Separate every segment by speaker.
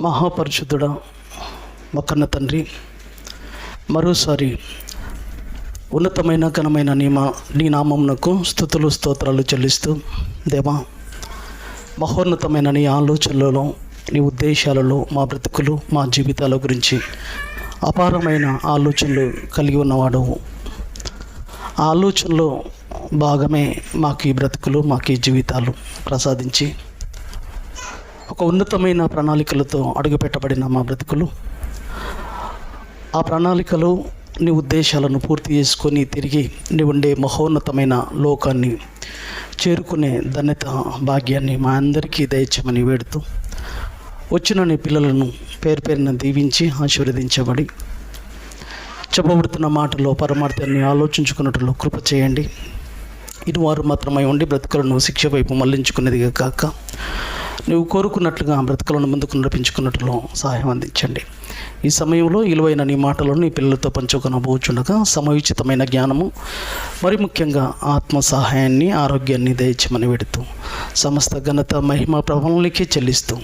Speaker 1: మహాపరిశుద్ధుడా మా తండ్రి, మరోసారి ఉన్నతమైన ఘనమైన నీ నామమునకు స్తుతులు స్తోత్రాలు చెల్లిస్తూ, దేవా, మహోన్నతమైన నీ ఆలోచనలలో, నీ ఉద్దేశాలలో మా బ్రతుకులు, మా జీవితాల గురించి అపారమైన ఆలోచనలు కలిగి ఉన్నవాడు. ఆ ఆలోచనలో భాగమే మాకు ఈ బ్రతుకులు, మాకు ఈ జీవితాలు ప్రసాదించి ఒక ఉన్నతమైన ప్రణాళికలతో అడుగుపెట్టబడిన మా బ్రతుకులు, ఆ ప్రణాళికలు నీ ఉద్దేశాలను పూర్తి చేసుకొని తిరిగి నీ ఉండే మహోన్నతమైన లోకాన్ని చేరుకునే ధన్యత భాగ్యాన్ని మా అందరికీ దయచేయమని వేడుతూ, వచ్చిన నీ పిల్లలను పేరు పేరున దీవించి ఆశీర్వదించబడి చెప్పబడుతున్న మాటలో పరమార్థాన్ని ఆలోచించుకున్నట్లు కృప చేయండి. ఇది వారు మాత్రమై ఉండి బ్రతుకులను శిక్ష వైపు మళ్లించుకునేది కాక నువ్వు కోరుకున్నట్లుగా బ్రతుకులను ముందుకు నడిపించుకున్నట్లు సహాయం అందించండి. ఈ సమయంలో విలువైన నీ మాటలను నీ పిల్లలతో పంచుకొనబోచుండగా సమయోచితమైన జ్ఞానము, మరి ముఖ్యంగా ఆత్మ సహాయాన్ని, ఆరోగ్యాన్ని దయచేయమని వేడుతూ, సమస్త ఘనత మహిమ ప్రభావాలకే చెల్లిస్తూ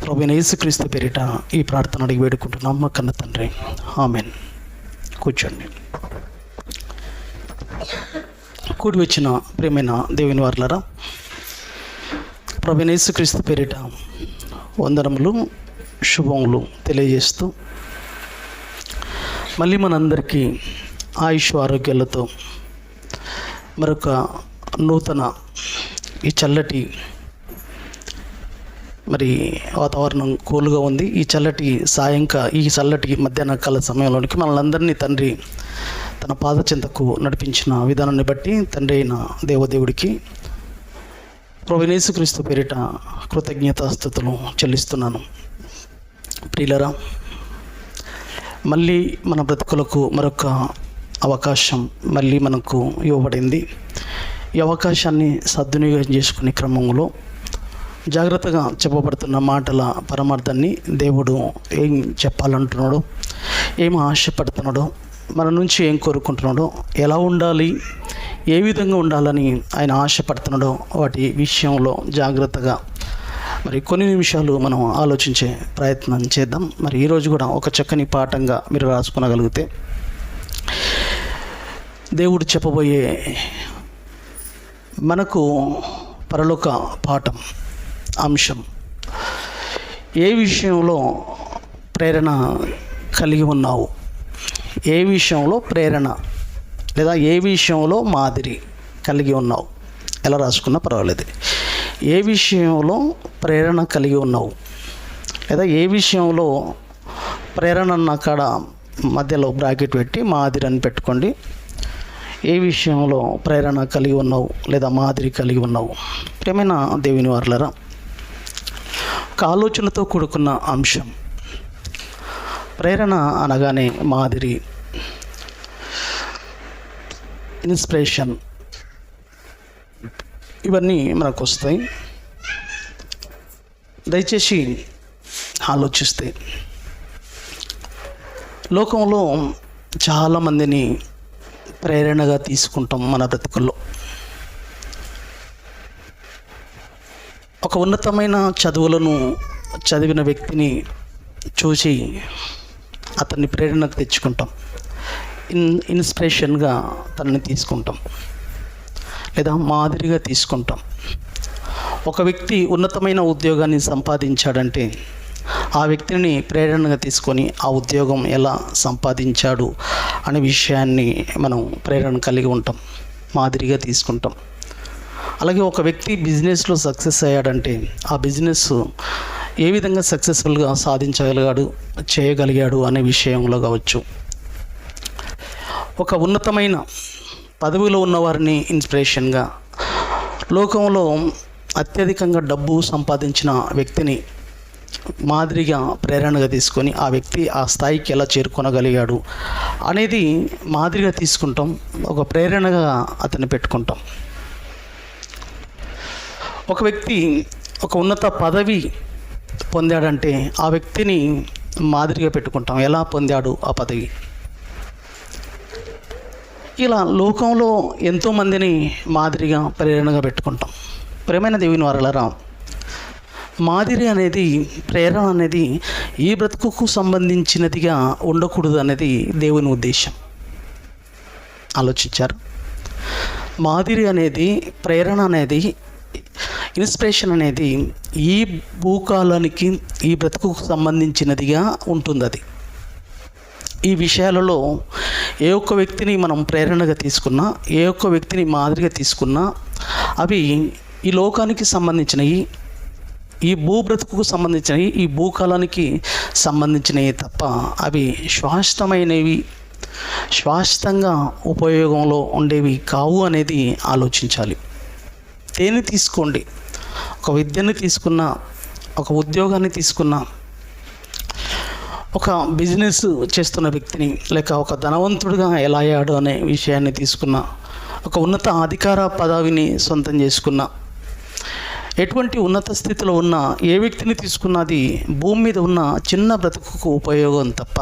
Speaker 1: ప్రభువైన యేసుక్రీస్తు పేరిట ఈ ప్రార్థన అడిగి వేడుకుంటున్నాం మా కన్న తండ్రి, ఆమెన్. కూర్చోండి. కూడి వచ్చిన ప్రియమైన దేవుని వారలారా, ప్రభువైన యేసుక్రీస్తు పేరిట వందనములు, శుభములు తెలియజేస్తూ, మళ్ళీ మనందరికీ ఆయుష్ ఆరోగ్యాలతో మరొక నూతన ఈ చల్లటి వాతావరణం కూల్గా ఉంది. ఈ చల్లటి మధ్యాహ్న కాల సమయంలోనికి మనల్ని తండ్రి తన పాద చెంతకు నడిపించిన విధానాన్ని బట్టి తండ్రి అయిన దేవదేవుడికి ప్రభువైన యేసుక్రీస్తు పేరిట కృతజ్ఞతాస్తుతులు చెల్లిస్తున్నాను. ప్రియులరా, మళ్ళీ మన బ్రతుకులకు మరొక అవకాశం మళ్ళీ మనకు ఇవ్వబడింది. ఈ అవకాశాన్ని సద్వినియోగం చేసుకునే క్రమంలో జాగ్రత్తగా చెప్పబడుతున్న మాటల పరమార్థాన్ని దేవుడు ఏం చెప్పాలంటున్నాడో, ఏం ఆశపడుతున్నాడో, మన నుంచి ఏం కోరుకుంటున్నాడో, ఎలా ఉండాలి, ఏ విధంగా ఉండాలని ఆయన ఆశపడుతున్నాడో వాటి విషయంలో జాగ్రత్తగా కొన్ని నిమిషాలు మనం ఆలోచించే ప్రయత్నం చేద్దాం. ఈరోజు కూడా ఒక చక్కని పాఠంగా మీరు రాసుకునగలిగితే, దేవుడు చెప్పబోయే మనకు పరలోక పాఠం అంశం, ఏ విషయంలో ప్రేరణ కలిగి ఉన్నావు, ఏ విషయంలో ప్రేరణ లేదా ఏ విషయంలో మాదిరి కలిగి ఉన్నావు, ఎలా రాసుకున్నా పర్వాలేదు. ఏ విషయంలో ప్రేరణ కలిగి ఉన్నావు లేదా ఏ విషయంలో ప్రేరణ అన్న కాడ మధ్యలో బ్రాకెట్ పెట్టి మాదిరి అని పెట్టుకోండి. ఏ విషయంలో ప్రేరణ కలిగి ఉన్నావు లేదా మాదిరి కలిగి ఉన్నావు. ప్రియమైన దేవుని వారలారా, ఒక ఆలోచనతో కూడుకున్న అంశం. ప్రేరణ అనగానే మాదిరి, ఇన్స్పిరేషన్, ఇవన్నీ మనకు వస్తాయి. దయచేసి ఆలోచిస్తే లోకంలో చాలామందిని ప్రేరణగా తీసుకుంటాం. మన బ్రతుకుల్లో ఒక ఉన్నతమైన చదువులను చదివిన వ్యక్తిని చూసి అతన్ని ప్రేరణకు తెచ్చుకుంటాం, ఇన్స్పిరేషన్గా తనని తీసుకుంటాం లేదా మాదిరిగా తీసుకుంటాం. ఒక వ్యక్తి ఉన్నతమైన ఉద్యోగాన్ని సంపాదించాడంటే ఆ వ్యక్తిని ప్రేరణగా తీసుకొని ఆ ఉద్యోగం ఎలా సంపాదించాడు అనే విషయాన్ని మనం ప్రేరణ కలిగి ఉంటాం, మాదిరిగా తీసుకుంటాం. అలాగే ఒక వ్యక్తి బిజినెస్లో సక్సెస్ అయ్యాడంటే ఆ బిజినెస్ ఏ విధంగా సక్సెస్ఫుల్గా చేయగలిగాడు అనే విషయంలో కావచ్చు. ఒక ఉన్నతమైన పదవిలో ఉన్నవారిని ఇన్స్పిరేషన్గా, లోకంలో అత్యధికంగా డబ్బు సంపాదించిన వ్యక్తిని మాదిరిగా ప్రేరణగా తీసుకొని ఆ వ్యక్తి ఆ స్థాయికి ఎలా చేరుకొనగలిగాడు అనేది మాదిరిగా తీసుకుంటాం, ఒక ప్రేరణగా అతన్ని పెట్టుకుంటాం. ఒక వ్యక్తి ఒక ఉన్నత పదవి పొందాడంటే ఆ వ్యక్తిని మాదిరిగా పెట్టుకుంటాం, ఎలా పొందాడు ఆ పదవి. ఇలా లోకంలో ఎంతోమందిని మాదిరిగా ప్రేరణగా పెట్టుకుంటాం. ప్రియమైన దేవుని వారలారా, మాదిరి అనేది, ప్రేరణ అనేది ఈ బ్రతుకుకు సంబంధించినదిగా ఉండకూడదు అనేది దేవుని ఉద్దేశం. ఆలోచించారు? మాదిరి అనేది, ప్రేరణ అనేది, ఇన్స్పిరేషన్ అనేది ఈ భూకాలానికి, ఈ బ్రతుకుకు సంబంధించినదిగా ఉంటుంది. అది ఈ విషయాలలో ఏ ఒక్క వ్యక్తిని మనం ప్రేరణగా తీసుకున్నా, ఏ ఒక్క వ్యక్తిని మాదిరిగా తీసుకున్నా అవి ఈ లోకానికి సంబంధించినవి, ఈ బ్రతుకుకు సంబంధించినవి, ఈ భూకాలానికి సంబంధించినవి తప్ప అవి శాశ్వతమైనవి, శాశ్వతంగా ఉపయోగంలో ఉండేవి కావు అనేది ఆలోచించాలి. దేన్ని తీసుకోండి, ఒక విద్యను తీసుకున్నా, ఒక ఉద్యోగాన్ని తీసుకున్నా, ఒక బిజినెస్ చేస్తున్న వ్యక్తిని, లేక ఒక ధనవంతుడిగా ఎలా అయ్యాడు అనే విషయాన్ని తీసుకున్నా, ఒక ఉన్నత అధికార పదవిని సొంతం చేసుకున్నా, ఎటువంటి ఉన్నత స్థితిలో ఉన్న ఏ వ్యక్తిని తీసుకున్నది భూమి మీద ఉన్న చిన్న బ్రతుకుకు ఉపయోగం తప్ప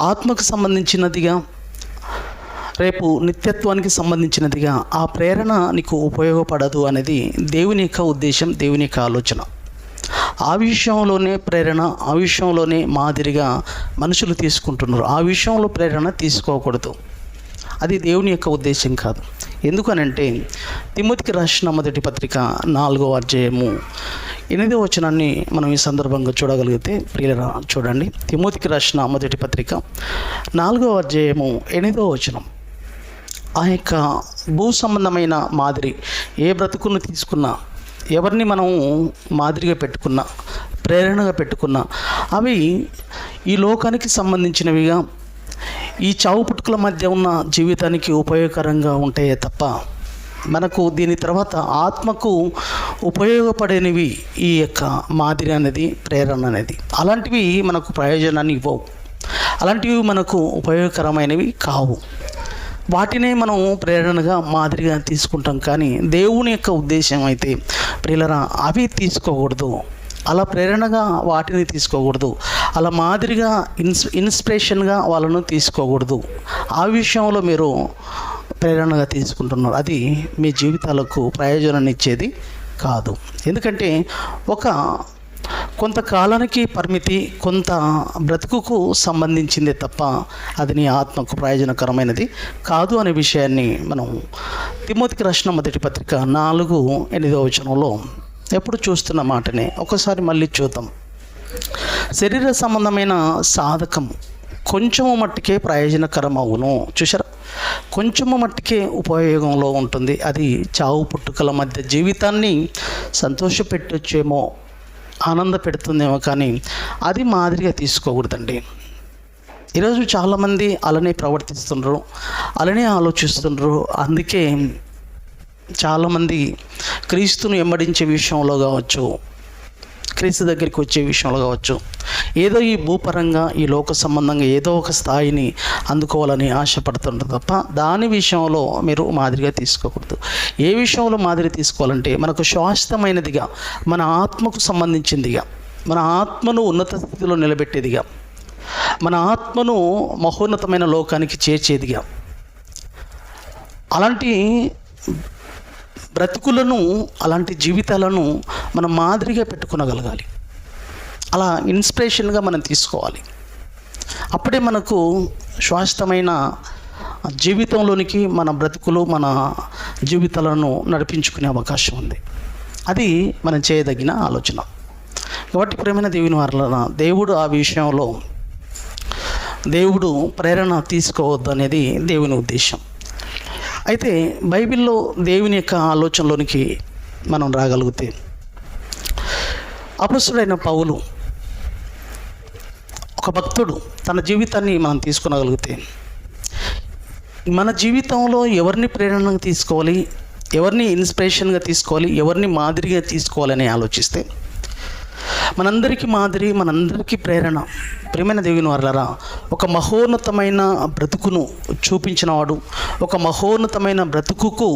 Speaker 1: ఆత్మకు సంబంధించినదిగా, రేపు నిత్యత్వానికి సంబంధించినదిగా ఆ ప్రేరణ నీకు ఉపయోగపడదు అనేది దేవుని యొక్క ఉద్దేశం, దేవుని యొక్క ఆలోచన. ఆ విషయంలోనే ప్రేరణ, ఆ విషయంలోనే మాదిరిగా మనుషులు తీసుకుంటున్నారు. ఆ విషయంలో ప్రేరణ తీసుకోకూడదు. అది దేవుని యొక్క ఉద్దేశం కాదు. ఎందుకనంటే తిమోతికి రాసిన మొదటి పత్రిక 4వ అధ్యాయము 8వ వచనాన్ని మనం ఈ సందర్భంగా చూడగలిగితే, ప్రియులరా చూడండి. తిమోతికి రాసిన మొదటి పత్రిక 4వ అధ్యాయము 8వ వచనం. ఆ యొక్క భూ సంబంధమైన మాదిరి, ఏ బ్రతుకును తీసుకున్నా, ఎవరిని మనం మాదిరిగా పెట్టుకున్నా, ప్రేరణగా పెట్టుకున్నా, అవి ఈ లోకానికి సంబంధించినవిగా, ఈ చావు పుట్టుకల మధ్య ఉన్న జీవితానికి ఉపయోగకరంగా ఉంటాయే తప్ప మనకు దీని తర్వాత ఆత్మకు ఉపయోగపడేవి ఈ యొక్క మాదిరి అనేది, ప్రేరణ అనేది, అలాంటివి మనకు ప్రయోజనాన్ని ఇవ్వవు, అలాంటివి మనకు ఉపయోగకరమైనవి కావు. వాటినే మనం ప్రేరణగా, మాదిరిగా తీసుకుంటాం. కానీ దేవుని యొక్క ఉద్దేశం అయితే ప్రియులరా అవి తీసుకోకూడదు. అలా ప్రేరణగా వాటిని తీసుకోకూడదు. అలా మాదిరిగా ఇన్స్పిరేషన్గా వాళ్ళను తీసుకోకూడదు. ఆ విషయంలో మీరు ప్రేరణగా తీసుకుంటున్నారు. అది మీ జీవితాలకు ప్రయోజనాన్ని ఇచ్చేది కాదు. ఎందుకంటే కొంతకాలానికి పరిమితి, కొంత బ్రతుకుకు సంబంధించిందే తప్ప అది నీ ఆత్మకు ప్రయోజనకరమైనది కాదు అనే విషయాన్ని మనం తిమోతికి రాసిన మొదటి పత్రిక 4:8వ వచనంలో ఎప్పుడు చూస్తున్న మాటనే ఒకసారి మళ్ళీ చూద్దాం. శరీర సంబంధమైన సాధకం కొంచెము మట్టుకే ప్రయోజనకరం అవును. చూసారా, కొంచెము మట్టుకే ఉపయోగంలో ఉంటుంది. అది చావు పుట్టుకల మధ్య జీవితాన్ని సంతోషపెట్టొచ్చేమో, ఆనంద పెడుతుందేమో, కానీ అది మాదిరిగా తీసుకోకూడదండి. ఈరోజు చాలామంది అలానే ప్రవర్తిస్తున్నారు, అలానే ఆలోచిస్తున్నారు. అందుకే చాలామంది క్రీస్తును వెంబడించే విషయంలో కావచ్చు, క్రీస్తు దగ్గరికి వచ్చే విషయంలో కావచ్చు, ఏదో ఈ భూపరంగా, ఈ లోక సంబంధంగా ఏదో ఒక స్థాయిని అందుకోవాలని ఆశపడుతుంటారు తప్ప దాని విషయంలో మీరు మాదిరిగా తీసుకోకూడదు. ఏ విషయంలో మాదిరి తీసుకోవాలంటే మనకు శాశ్వతమైనదిగా, మన ఆత్మకు సంబంధించిందిగా, మన ఆత్మను ఉన్నత స్థితిలో నిలబెట్టేదిగా, మన ఆత్మను మహోన్నతమైన లోకానికి చేర్చేదిగా, అలాంటి బ్రతుకులను, అలాంటి జీవితాలను మనం మాదిరిగా పెట్టుకోగలగాలి. అలా ఇన్స్పిరేషన్గా మనం తీసుకోవాలి. అప్పుడే మనకు శాశ్వతమైన జీవితంలోనికి మన బ్రతుకులు, మన జీవితాలను నడిపించుకునే అవకాశం ఉంది. అది మనం చేయదగిన ఆలోచన. కాబట్టి ప్రేమైన దేవుని వారలారా, దేవుడు ఆ విషయంలో ప్రేరణ తీసుకోవద్దు అనేది దేవుని ఉద్దేశం. అయితే బైబిల్లో దేవుని యొక్క ఆలోచనలోనికి మనం రాగలిగితే, అపొస్తలుడైన పౌలు, ఒక భక్తుడు, తన జీవితాన్ని మనం తీసుకునగలిగితే, మన జీవితంలో ఎవరిని ప్రేరణగా తీసుకోవాలి, ఎవరిని ఇన్స్పిరేషన్గా తీసుకోవాలి, ఎవరిని మాదిరిగా తీసుకోవాలని ఆలోచిస్తే, మనందరికీ మాదిరి, మనందరికీ ప్రేరణ ప్రియమైన దేవుని వారలారా, ఒక మహోన్నతమైన బ్రతుకును చూపించినవాడు, ఒక మహోన్నతమైన బ్రతుకుకు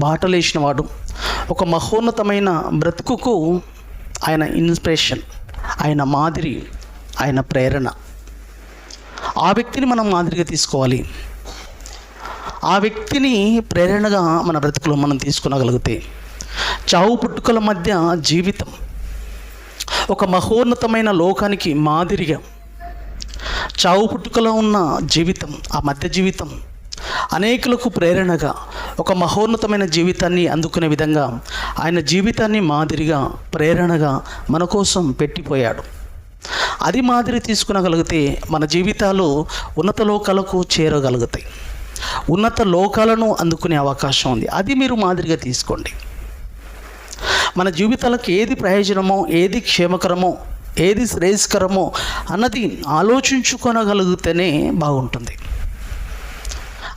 Speaker 1: బాటలేసినవాడు, ఒక మహోన్నతమైన బ్రతుకుకు ఆయన ఇన్స్పిరేషన్, ఆయన మాదిరి, ఆయన ప్రేరణ. ఆ వ్యక్తిని మనం మాదిరిగా తీసుకోవాలి. ఆ వ్యక్తిని ప్రేరణగా మన బ్రతుకులో మనం తీసుకునగలిగితే చావు పుట్టుకల మధ్య జీవితం ఒక మహోన్నతమైన లోకానికి మాదిరిగా, చావు పుట్టుకలో ఉన్న జీవితం, ఆ మధ్య జీవితం అనేకులకు ప్రేరణగా ఒక మహోన్నతమైన జీవితాన్ని అందుకునే విధంగా ఆయన జీవితాన్ని మాదిరిగా, ప్రేరణగా మన కోసం పెట్టిపోయాడు. అది మాదిరి తీసుకునగలిగితే మన జీవితాలు ఉన్నత లోకాలకు చేరగలుగుతాయి, ఉన్నత లోకాలను అందుకునే అవకాశం ఉంది. అది మీరు మాదిరిగా తీసుకోండి. మన జీవితాలకు ఏది ప్రయోజనమో, ఏది క్షేమకరమో, ఏది శ్రేయస్కరమో అన్నది ఆలోచించుకొనగలిగితేనే బాగుంటుంది.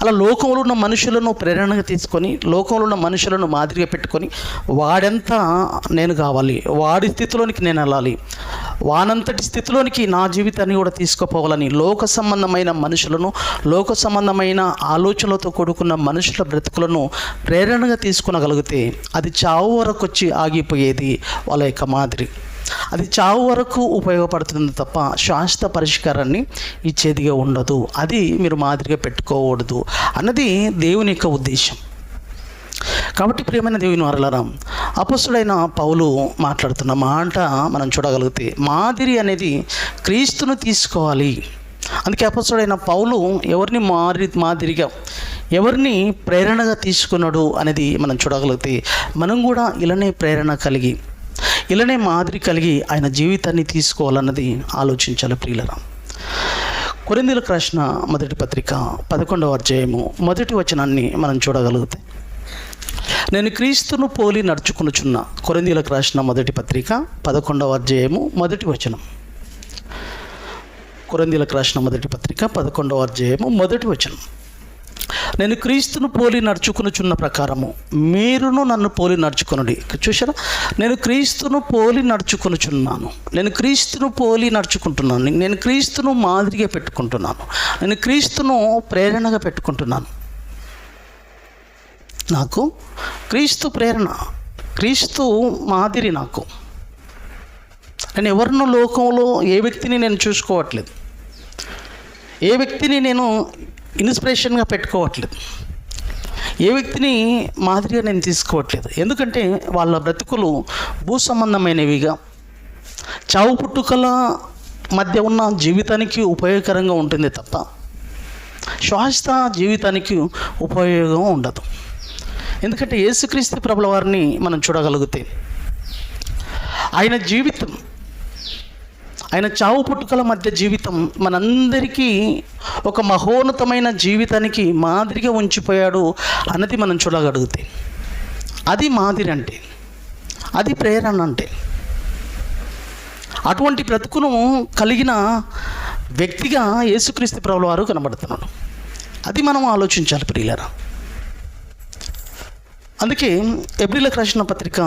Speaker 1: అలా లోకంలో ఉన్న మనుషులను ప్రేరణగా తీసుకొని, లోకంలో ఉన్న మనుషులను మాదిరిగా పెట్టుకొని, వాడంతా నేను కావాలి, వాడి స్థితిలోనికి నేను వెళ్ళాలి, వానంతటి స్థితిలోనికి నా జీవితాన్ని కూడా తీసుకుపోవాలని లోక సంబంధమైన మనుషులను, లోక సంబంధమైన ఆలోచనలతో కూడుకున్న మనుషుల బ్రతుకులను ప్రేరణగా తీసుకునగలిగితే అది చావు వరకు వచ్చి ఆగిపోయేది వాళ్ళ యొక్క మాదిరి. అది చావు వరకు ఉపయోగపడుతుంది తప్ప శాశ్వత పరిష్కారాన్ని ఇచ్చేదిగా ఉండదు. అది మీరు మాదిరిగా పెట్టుకోకూడదు అన్నది దేవుని యొక్క ఉద్దేశం. కాబట్టి ప్రియమైన దేవుని వారలారా, అపొస్తలుడైన పౌలు మాట్లాడుతున్న మాట మనం చూడగలిగితే, మాదిరి అనేది క్రీస్తును తీసుకోవాలి. అందుకే అపొస్తలుడైన పౌలు ఎవరిని మాదిరిగా, ఎవరిని ప్రేరణగా తీసుకున్నాడు అనేది మనం చూడగలిగితే, మనం కూడా ఇలానే ప్రేరణ కలిగి, ఇలానే మాదిరి కలిగి ఆయన జీవితాన్ని తీసుకోవాలన్నది ఆలోచించాలి ప్రియులరా. కొరింథీయులకు రాసిన మొదటి పత్రిక 11వ అధ్యాయము 1వ వచనాన్ని మనం చూడగలిగితే, నేను క్రీస్తును పోలి నడుచుకొనుచున్నా. కొరింథీయులకు రాసిన మొదటి పత్రిక 11వ అధ్యాయము 1వ వచనం. కొరింథీయులకు రాసిన మొదటి పత్రిక 11వ అధ్యాయము 1వ వచనం. నేను క్రీస్తును పోలి నడుచుకొనుచున్న ప్రకారము మీరును నన్ను పోలి నడుచుకొనుడి. చూసారా, నేను క్రీస్తును పోలి నడుచుకొనుచున్నాను, నేను క్రీస్తును పోలి నడుచుకుంటున్నాను, నేను క్రీస్తును మాదిరిగా పెట్టుకుంటున్నాను, నేను క్రీస్తును ప్రేరణగా పెట్టుకుంటున్నాను. నాకు క్రీస్తు ప్రేరణ, క్రీస్తు మాదిరి. నాకు నేను ఎవరినో లోకంలో ఏ వ్యక్తిని నేను చూసుకోవట్లేదు, ఏ వ్యక్తిని నేను ఇన్స్పిరేషన్గా పెట్టుకోవట్లేదు, ఏ వ్యక్తిని మాదిరిగా నేను తీసుకోవట్లేదు. ఎందుకంటే వాళ్ళ బ్రతుకులు భూ సంబంధమైనవిగా, చావు పుట్టుకల మధ్య ఉన్న జీవితానికి ఉపయోగకరంగా ఉంటుంది తప్ప శాశ్వత జీవితానికి ఉపయోగం ఉండదు. ఎందుకంటే యేసుక్రీస్తు ప్రభుల వారిని మనం చూడగలిగితే, ఆయన జీవితం, ఆయన చావు పుట్టుకల మధ్య జీవితం మనందరికీ ఒక మహోన్నతమైన జీవితానికి మాదిరిగా ఉంచిపోయాడు అన్నది మనం చూడగలిగితే, అది మాదిరి అంటే, అది ప్రేరణ అంటే. అటువంటి బ్రతుకును కలిగిన వ్యక్తిగా యేసుక్రీస్తు ప్రభుల వారు కనబడుతున్నాడు. అది మనం ఆలోచించాలి ప్రియులారా. అందుకే ఎబ్రీయులకు రాసిన పత్రిక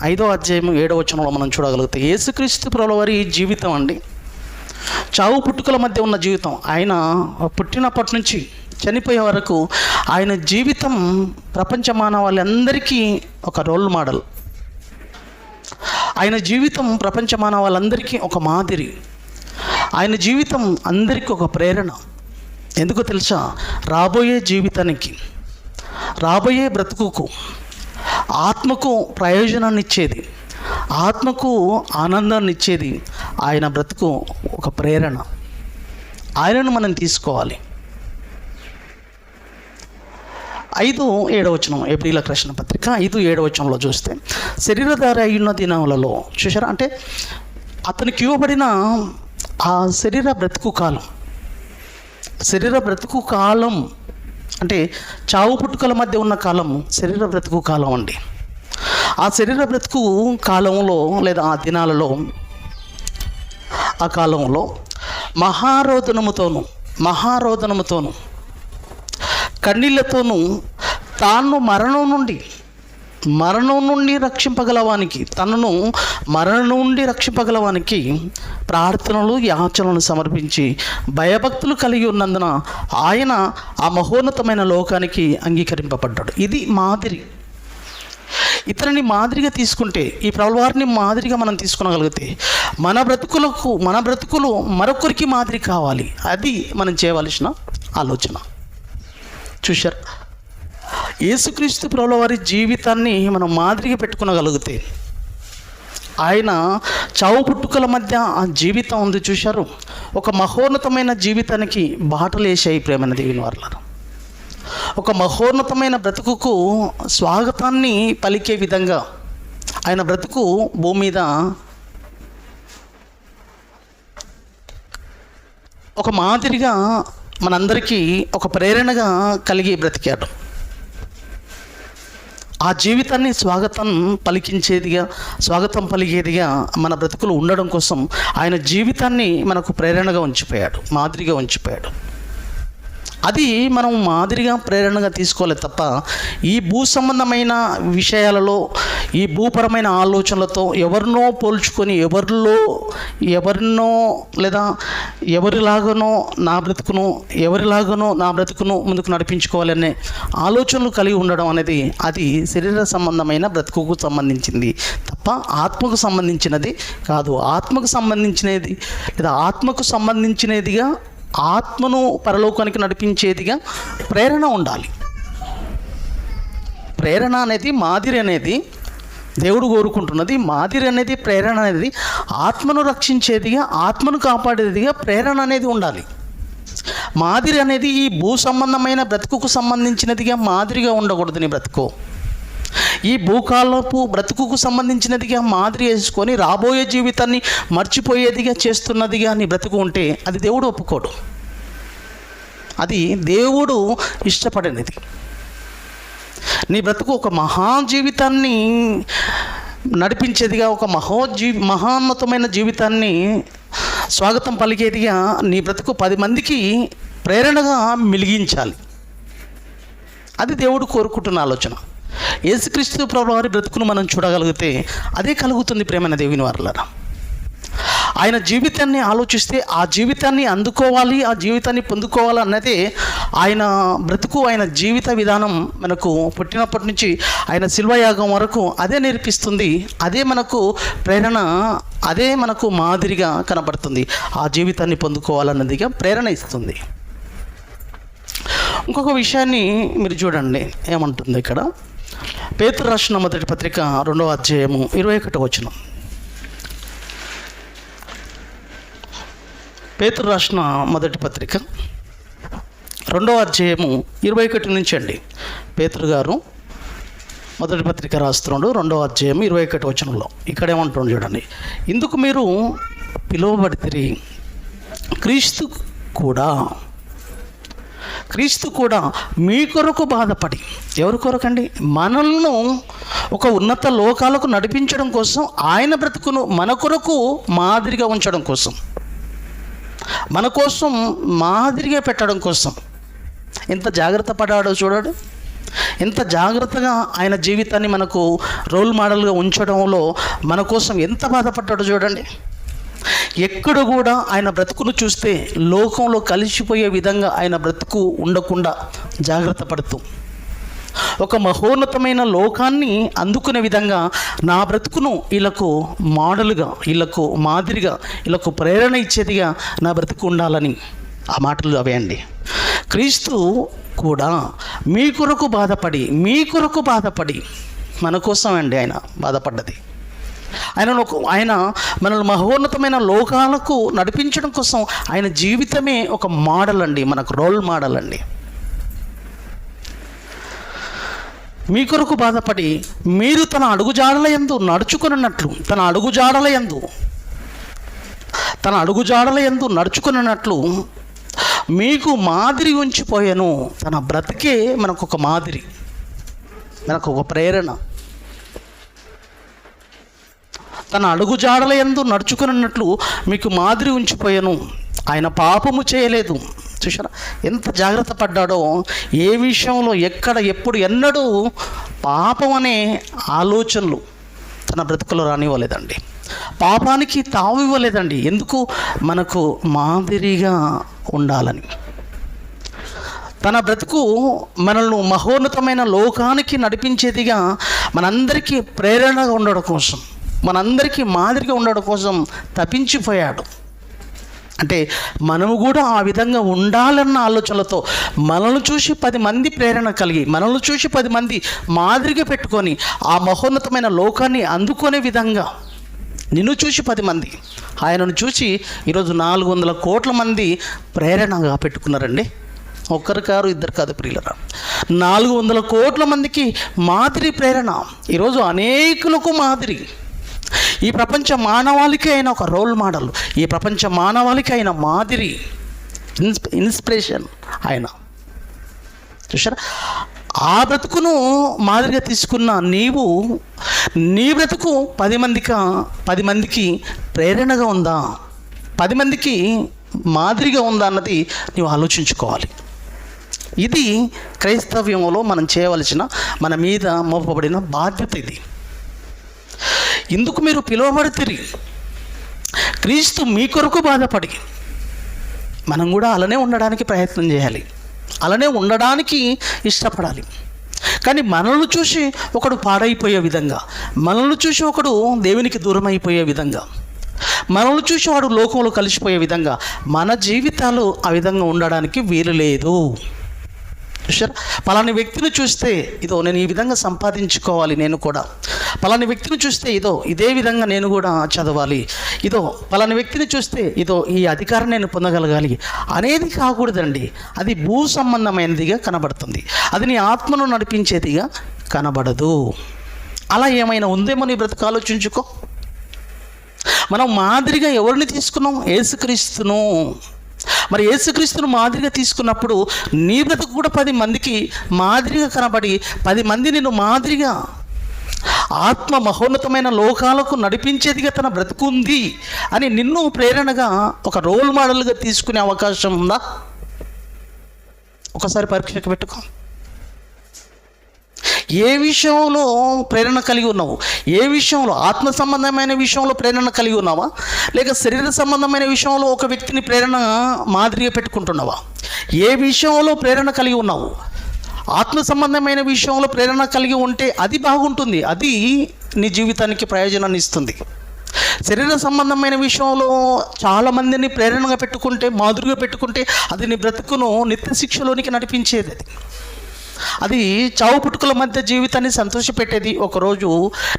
Speaker 1: 5వ అధ్యాయం 7వ వచనంలో మనం చూడగలిగితే, యేసుక్రీస్తు ప్రభుల వారి జీవితం అండి, చావు పుట్టుకల మధ్య ఉన్న జీవితం. ఆయన పుట్టినప్పటి నుంచి చనిపోయే వరకు ఆయన జీవితం ప్రపంచ మానవాళ్ళందరికీ ఒక రోల్ మోడల్. ఆయన జీవితం ప్రపంచ మానవాళ్ళందరికీ ఒక మాదిరి. ఆయన జీవితం అందరికీ ఒక ప్రేరణ. ఎందుకో తెలుసా, రాబోయే జీవితానికి, రాబోయే బ్రతుకుకు, ఆత్మకు ప్రయోజనాన్ని ఇచ్చేది, ఆత్మకు ఆనందాన్ని ఇచ్చేది ఆయన బ్రతుకు ఒక ప్రేరణ. ఆయనను మనం తీసుకోవాలి. 5-7 వచనం, ఎబ్రీయులకు రాసిన పత్రిక 5-7 వచనంలో చూస్తే, శరీరధారి అయ్యున్న దినములలో, చూసారా, అంటే అతనికి ఇవ్వబడిన ఆ శరీర బ్రతుకు కాలం, శరీర బ్రతుకు కాలం అంటే చావు పుట్టుకల మధ్య ఉన్న కాలం శరీర బ్రతుకు కాలం అండి. ఆ శరీర బ్రతుకు కాలంలో లేదా ఆ దినాలలో, ఆ కాలంలో మహారోదనముతోను కన్నీళ్లతోనూ తాను మరణం నుండి రక్షింపగలవానికి, తనను మరణం నుండి రక్షింపగలవానికి ప్రార్థనలు, యాచనలను సమర్పించి భయభక్తులు కలిగి ఉన్నందున ఆయన ఆ మహోన్నతమైన లోకానికి అంగీకరింపబడ్డాడు. ఇది మాదిరి. ఇతరుని మాదిరిగా తీసుకుంటే, ఈ ప్రభువారిని మాదిరిగా మనం తీసుకునగలిగితే, మన బ్రతుకులు మరొకరికి మాదిరి కావాలి. అది మనం చేయవలసిన ఆలోచన. చూశారు, యేసుక్రీస్తు ప్రభుల వారి జీవితాన్ని మనం మాదిరిగా పెట్టుకునగలిగితే, ఆయన చావు పుట్టుకల మధ్య ఆ జీవితం ఉంది చూశారు, ఒక మహోన్నతమైన జీవితానికి బాటలు వేసాయి ప్రేమైన దేవుని వారలారా. ఒక మహోన్నతమైన బ్రతుకుకు స్వాగతాన్ని పలికే విధంగా ఆయన బ్రతుకు భూమి మీద ఒక మాదిరిగా మనందరికీ ఒక ప్రేరణగా కలిగి బ్రతికాడు. ఆ జీవితాన్ని స్వాగతం పలికేదిగా మన బ్రతుకులు ఉండడం కోసం ఆయన జీవితాన్ని మనకు ప్రేరణగా ఉంచిపోయాడు, మాదిరిగా ఉంచిపోయాడు. అది మనం మాదిరిగా ప్రేరణగా తీసుకోలేదు తప్ప ఈ భూ సంబంధమైన విషయాలలో, ఈ భూపరమైన ఆలోచనలతో ఎవరినో పోల్చుకొని ఎవరినో లేదా ఎవరిలాగానో నా బ్రతుకును ముందుకు నడిపించుకోవాలనే ఆలోచనలు కలిగి ఉండడం అనేది అది శరీర సంబంధమైన బ్రతుకుకు సంబంధించింది తప్ప ఆత్మకు సంబంధించినది కాదు. ఆత్మకు సంబంధించినదిగా ఆత్మను పరలోకానికి నడిపించేదిగా ప్రేరణ ఉండాలి. ప్రేరణ అనేది, మాదిరి అనేది దేవుడు కోరుకుంటున్నది. మాదిరి అనేది, ప్రేరణ అనేది ఆత్మను రక్షించేదిగా, ఆత్మను కాపాడేదిగా ప్రేరణ అనేది ఉండాలి. మాదిరి అనేది ఈ భూ సంబంధమైన బ్రతుకుకు సంబంధించినదిగా మాదిరిగా ఉండకూడదు. నీ బ్రతుకు ఈ భూకాలపు బ్రతుకుకు సంబంధించినదిగా మాదిరి వేసుకొని రాబోయే జీవితాన్ని మర్చిపోయేదిగా చేస్తున్నదిగా నీ బ్రతుకు ఉంటే అది దేవుడు ఒప్పుకోడు. అది దేవుడు ఇష్టపడినది. నీ బ్రతుకు ఒక మహాజీవితాన్ని నడిపించేదిగా, ఒక మహోన్నతమైన జీవితాన్ని స్వాగతం పలికేదిగా నీ బ్రతుకు 10 మందికి ప్రేరణగా మిలిగించాలి. అది దేవుడు కోరుకుంటున్న ఆలోచన. యేసుక్రీస్తు ప్రభువు వారి బ్రతుకును మనం చూడగలిగితే అదే కలుగుతుంది ప్రేమైన దేవుని వారలారా. ఆయన జీవితాన్ని ఆలోచిస్తే ఆ జీవితాన్ని అందుకోవాలి, ఆ జీవితాన్ని పొందుకోవాలి అన్నదే ఆయన బ్రతుకు, ఆయన జీవిత విధానం మనకు పుట్టినప్పటి నుంచి ఆయన శిల్వయాగం వరకు అదే నేర్పిస్తుంది. అదే మనకు ప్రేరణ, అదే మనకు మాదిరిగా కనబడుతుంది. ఆ జీవితాన్ని పొందుకోవాలన్నదిగా ప్రేరణ ఇస్తుంది. ఇంకొక విషయాన్ని మీరు చూడండి, ఏమంటుంది ఇక్కడ పేతురు రాసిన మొదటి పత్రిక 2వ అధ్యాయము 21వ వచనం. పేతురు రాసిన మొదటి పత్రిక 2వ అధ్యాయము 21 నుంచి అండి. పేతురు గారు మొదటి పత్రిక రాస్తున్నాడు, 2వ అధ్యాయం 21 వచనంలో. ఇక్కడ ఏమంటుంది చూడండి, ఇందుకు మీరు పిలువబడితిరి, క్రీస్తు కూడా మీ కొరకు బాధపడి. ఎవరి కొరకండి? మనల్ని ఒక ఉన్నత లోకాలకు నడిపించడం కోసం, ఆయన బ్రతుకును మన కొరకు మాదిరిగా ఉంచడం కోసం, మన కోసం మాదిరిగా పెట్టడం కోసం ఎంత జాగ్రత్త పడ్డాడో చూడండి. ఎంత జాగ్రత్తగా ఆయన జీవితాన్ని మనకు రోల్ మోడల్గా ఉంచడంలో మన కోసం ఎంత బాధపడ్డాడో చూడండి. ఎక్కడ కూడా ఆయన బ్రతుకును చూస్తే లోకంలో కలిసిపోయే విధంగా ఆయన బ్రతుకు ఉండకుండా జాగ్రత్త పడుతూ, ఒక మహోన్నతమైన లోకాన్ని అందుకునే విధంగా నా బ్రతుకును వీళ్ళకు మోడల్గా, వీళ్ళకు మాదిరిగా, వీళ్ళకు ప్రేరణ ఇచ్చేదిగా నా బ్రతుకు ఉండాలని ఆ మాటలు అవేయండి. క్రీస్తు కూడా మీ కొరకు బాధపడి మన కోసం అండి ఆయన బాధపడ్డది. ఆయన మనల్ని మహోన్నతమైన లోకాలకు నడిపించడం కోసం ఆయన జీవితమే ఒక మోడల్ అండి, మనకు రోల్ మోడల్ అండి. మీ కొరకు బాధపడి మీరు తన అడుగుజాడల యందు నడుచుకున్నట్లు, తన అడుగుజాడల యందు నడుచుకున్నట్లు మీకు మాదిరి ఉంచిపోయాను. తన బ్రతికే మనకు ఒక మాదిరి, మనకు ఒక ప్రేరణ. తన అడుగుజాడల యందు నడుచుకున్నట్లు మీకు మాదిరి ఉంచిపోయాను. ఆయన పాపము చేయలేదు. చూసారా ఎంత జాగ్రత్త పడ్డాడో, ఏ విషయంలో, ఎక్కడ, ఎప్పుడు, ఎన్నడూ పాపం అనే ఆలోచనలు తన బ్రతుకులో రానివ్వలేదండి. పాపానికి తావు ఇవ్వలేదండి. ఎందుకు? మనకు మాదిరిగా ఉండాలని. తన బ్రతుకు మనల్ని మహోన్నతమైన లోకానికి నడిపించేదిగా, మనందరికీ ప్రేరణగా ఉండడం కోసం, మనందరికీ మాదిరిగా ఉండడం కోసం తప్పించిపోయాడు. అంటే మనము కూడా ఆ విధంగా ఉండాలన్న ఆలోచనలతో మనల్ని చూసి 10 మంది ప్రేరణ కలిగి, మనల్ని చూసి 10 మంది మాదిరిగా పెట్టుకొని ఆ మహోన్నతమైన లోకాన్ని అందుకునే విధంగా నిన్ను చూసి 10 మంది, ఆయనను చూసి ఈరోజు 400 కోట్ల మంది ప్రేరణగా పెట్టుకున్నారండి. ఒక్కరు కారు, ఇద్దరు కాదు ప్రియులరా, 400 కోట్ల మందికి మాదిరి ప్రేరణ. ఈరోజు అనేకులకు మాదిరి. ఈ ప్రపంచ మానవాళికి అయిన ఒక రోల్ మోడల్, ఈ ప్రపంచ మానవాళికి అయిన మాదిరి, ఇన్స్పిరేషన్ ఆయన. చూసారా, ఆ బ్రతుకును మాదిరిగా తీసుకున్న నీవు, నీ బ్రతుకు 10 మందికి ప్రేరణగా ఉందా, 10 మందికి మాదిరిగా ఉందా అన్నది నీవు ఆలోచించుకోవాలి. ఇది క్రైస్తవ్యంలో మనం చేయవలసిన, మన మీద మోపబడిన బాధ్యత ఇది. ఇందుకు మీరు పిలువబడితిరి. క్రీస్తు మీ కొరకు బాధపడి, మనం కూడా అలానే ఉండడానికి ప్రయత్నం చేయాలి, అలానే ఉండడానికి ఇష్టపడాలి. కానీ మనల్ని చూసి ఒకడు పాడైపోయే విధంగా, మనల్ని చూసి ఒకడు దేవునికి దూరం అయిపోయే విధంగా, మనల్ని చూసి వాడు లోకంలో కలిసిపోయే విధంగా మన జీవితాలు ఆ విధంగా ఉండడానికి వీలు లేదు. చూసారా, పలాని వ్యక్తిని చూస్తే ఇదో నేను ఈ విధంగా సంపాదించుకోవాలి, నేను కూడా పలాని వ్యక్తిని చూస్తే ఇదో ఇదే విధంగా నేను కూడా చదవాలి, ఇదో పలాని వ్యక్తిని చూస్తే ఇదో ఈ అధికారం నేను పొందగలగాలి అనేది కాకూడదండి. అది భూ సంబంధమైనదిగా కనబడుతుంది, అది నీ ఆత్మను నడిపించేదిగా కనబడదు. అలా ఏమైనా ఉందేమో నీ బ్రతుకు ఆలోచించుకో. మనం మాదిరిగా ఎవరిని తీసుకున్నాం? యేసుక్రీస్తును. మరి యేసుక్రీస్తును మాదిరిగా తీసుకున్నప్పుడు నీ బ్రతుకు కూడా 10 మందికి మాదిరిగా కనబడి, 10 మంది నిన్ను మాదిరిగా ఆత్మ మహోన్నతమైన లోకాలకు నడిపించేదిగా తన బ్రతుకు ఉంది అని నిన్ను ప్రేరణగా ఒక రోల్ మోడల్గా తీసుకునే అవకాశం ఉందా? ఒకసారి పరీక్షకు పెట్టుకో. ఏ విషయంలో ప్రేరణ కలిగి ఉన్నావు? ఏ విషయంలో? ఆత్మ సంబంధమైన విషయంలో ప్రేరణ కలిగి ఉన్నావా, లేక శరీర సంబంధమైన విషయంలో ఒక వ్యక్తిని ప్రేరణ మాదిరిగా పెట్టుకుంటున్నావా? ఏ విషయంలో ప్రేరణ కలిగి ఉన్నావు? ఆత్మ సంబంధమైన విషయంలో ప్రేరణ కలిగి ఉంటే అది బాగుంటుంది, అది నీ జీవితానికి ప్రయోజనాన్ని ఇస్తుంది. శరీర సంబంధమైన విషయంలో చాలామందిని ప్రేరణగా పెట్టుకుంటే, మాదిరిగా పెట్టుకుంటే అది నీ బ్రతుకును నిత్య శిక్షలోనికి నడిపించేది. అది చావు పుట్టుకల మధ్య జీవితాన్ని సంతోషపెట్టేది, ఒకరోజు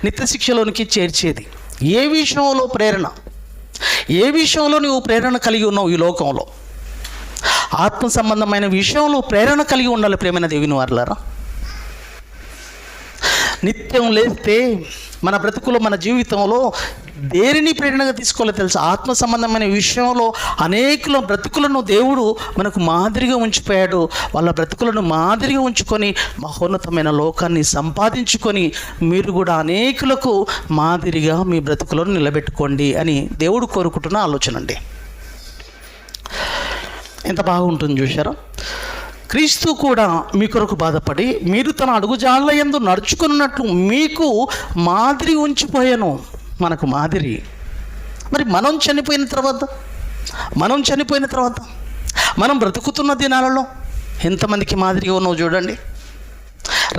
Speaker 1: నిత్య శిక్షలోనికి చేర్చేది. ఏ విషయంలో ప్రేరణ, ఏ విషయంలో నువ్వు ప్రేరణ కలిగి ఉన్నావు? ఈ లోకంలో ఆత్మ సంబంధమైన విషయంలో ప్రేరణ కలిగి ఉండాలి. ప్రేమైన దేవుని వారలారా, నిత్యం లేస్తే మన బ్రతుకులో, మన జీవితంలో దేనిని ప్రేరణగా తీసుకోవాలో తెలుసు. ఆత్మ సంబంధమైన విషయంలో అనేకుల బ్రతుకులను దేవుడు మనకు మాదిరిగా ఉంచిపోయాడు. వాళ్ళ బ్రతుకులను మాదిరిగా ఉంచుకొని మహోన్నతమైన లోకాన్ని సంపాదించుకొని మీరు కూడా అనేకులకు మాదిరిగా మీ బ్రతుకులను నిలబెట్టుకోండి అని దేవుడు కోరుకుంటున్న ఆలోచన అండి. ఎంత బాగుంటుంది చూశారా? క్రీస్తు కూడా మీ కొరకు బాధపడి మీరు తన అడుగుజాడల యందు నడుచుకున్నట్లు మీకు మాదిరి ఉంచిపోయాను. మనకు మాదిరి. మరి మనం చనిపోయిన తర్వాత మనం బ్రతుకుతున్న దినాలలో ఎంతమందికి మాదిరిగా ఉన్నావు చూడండి.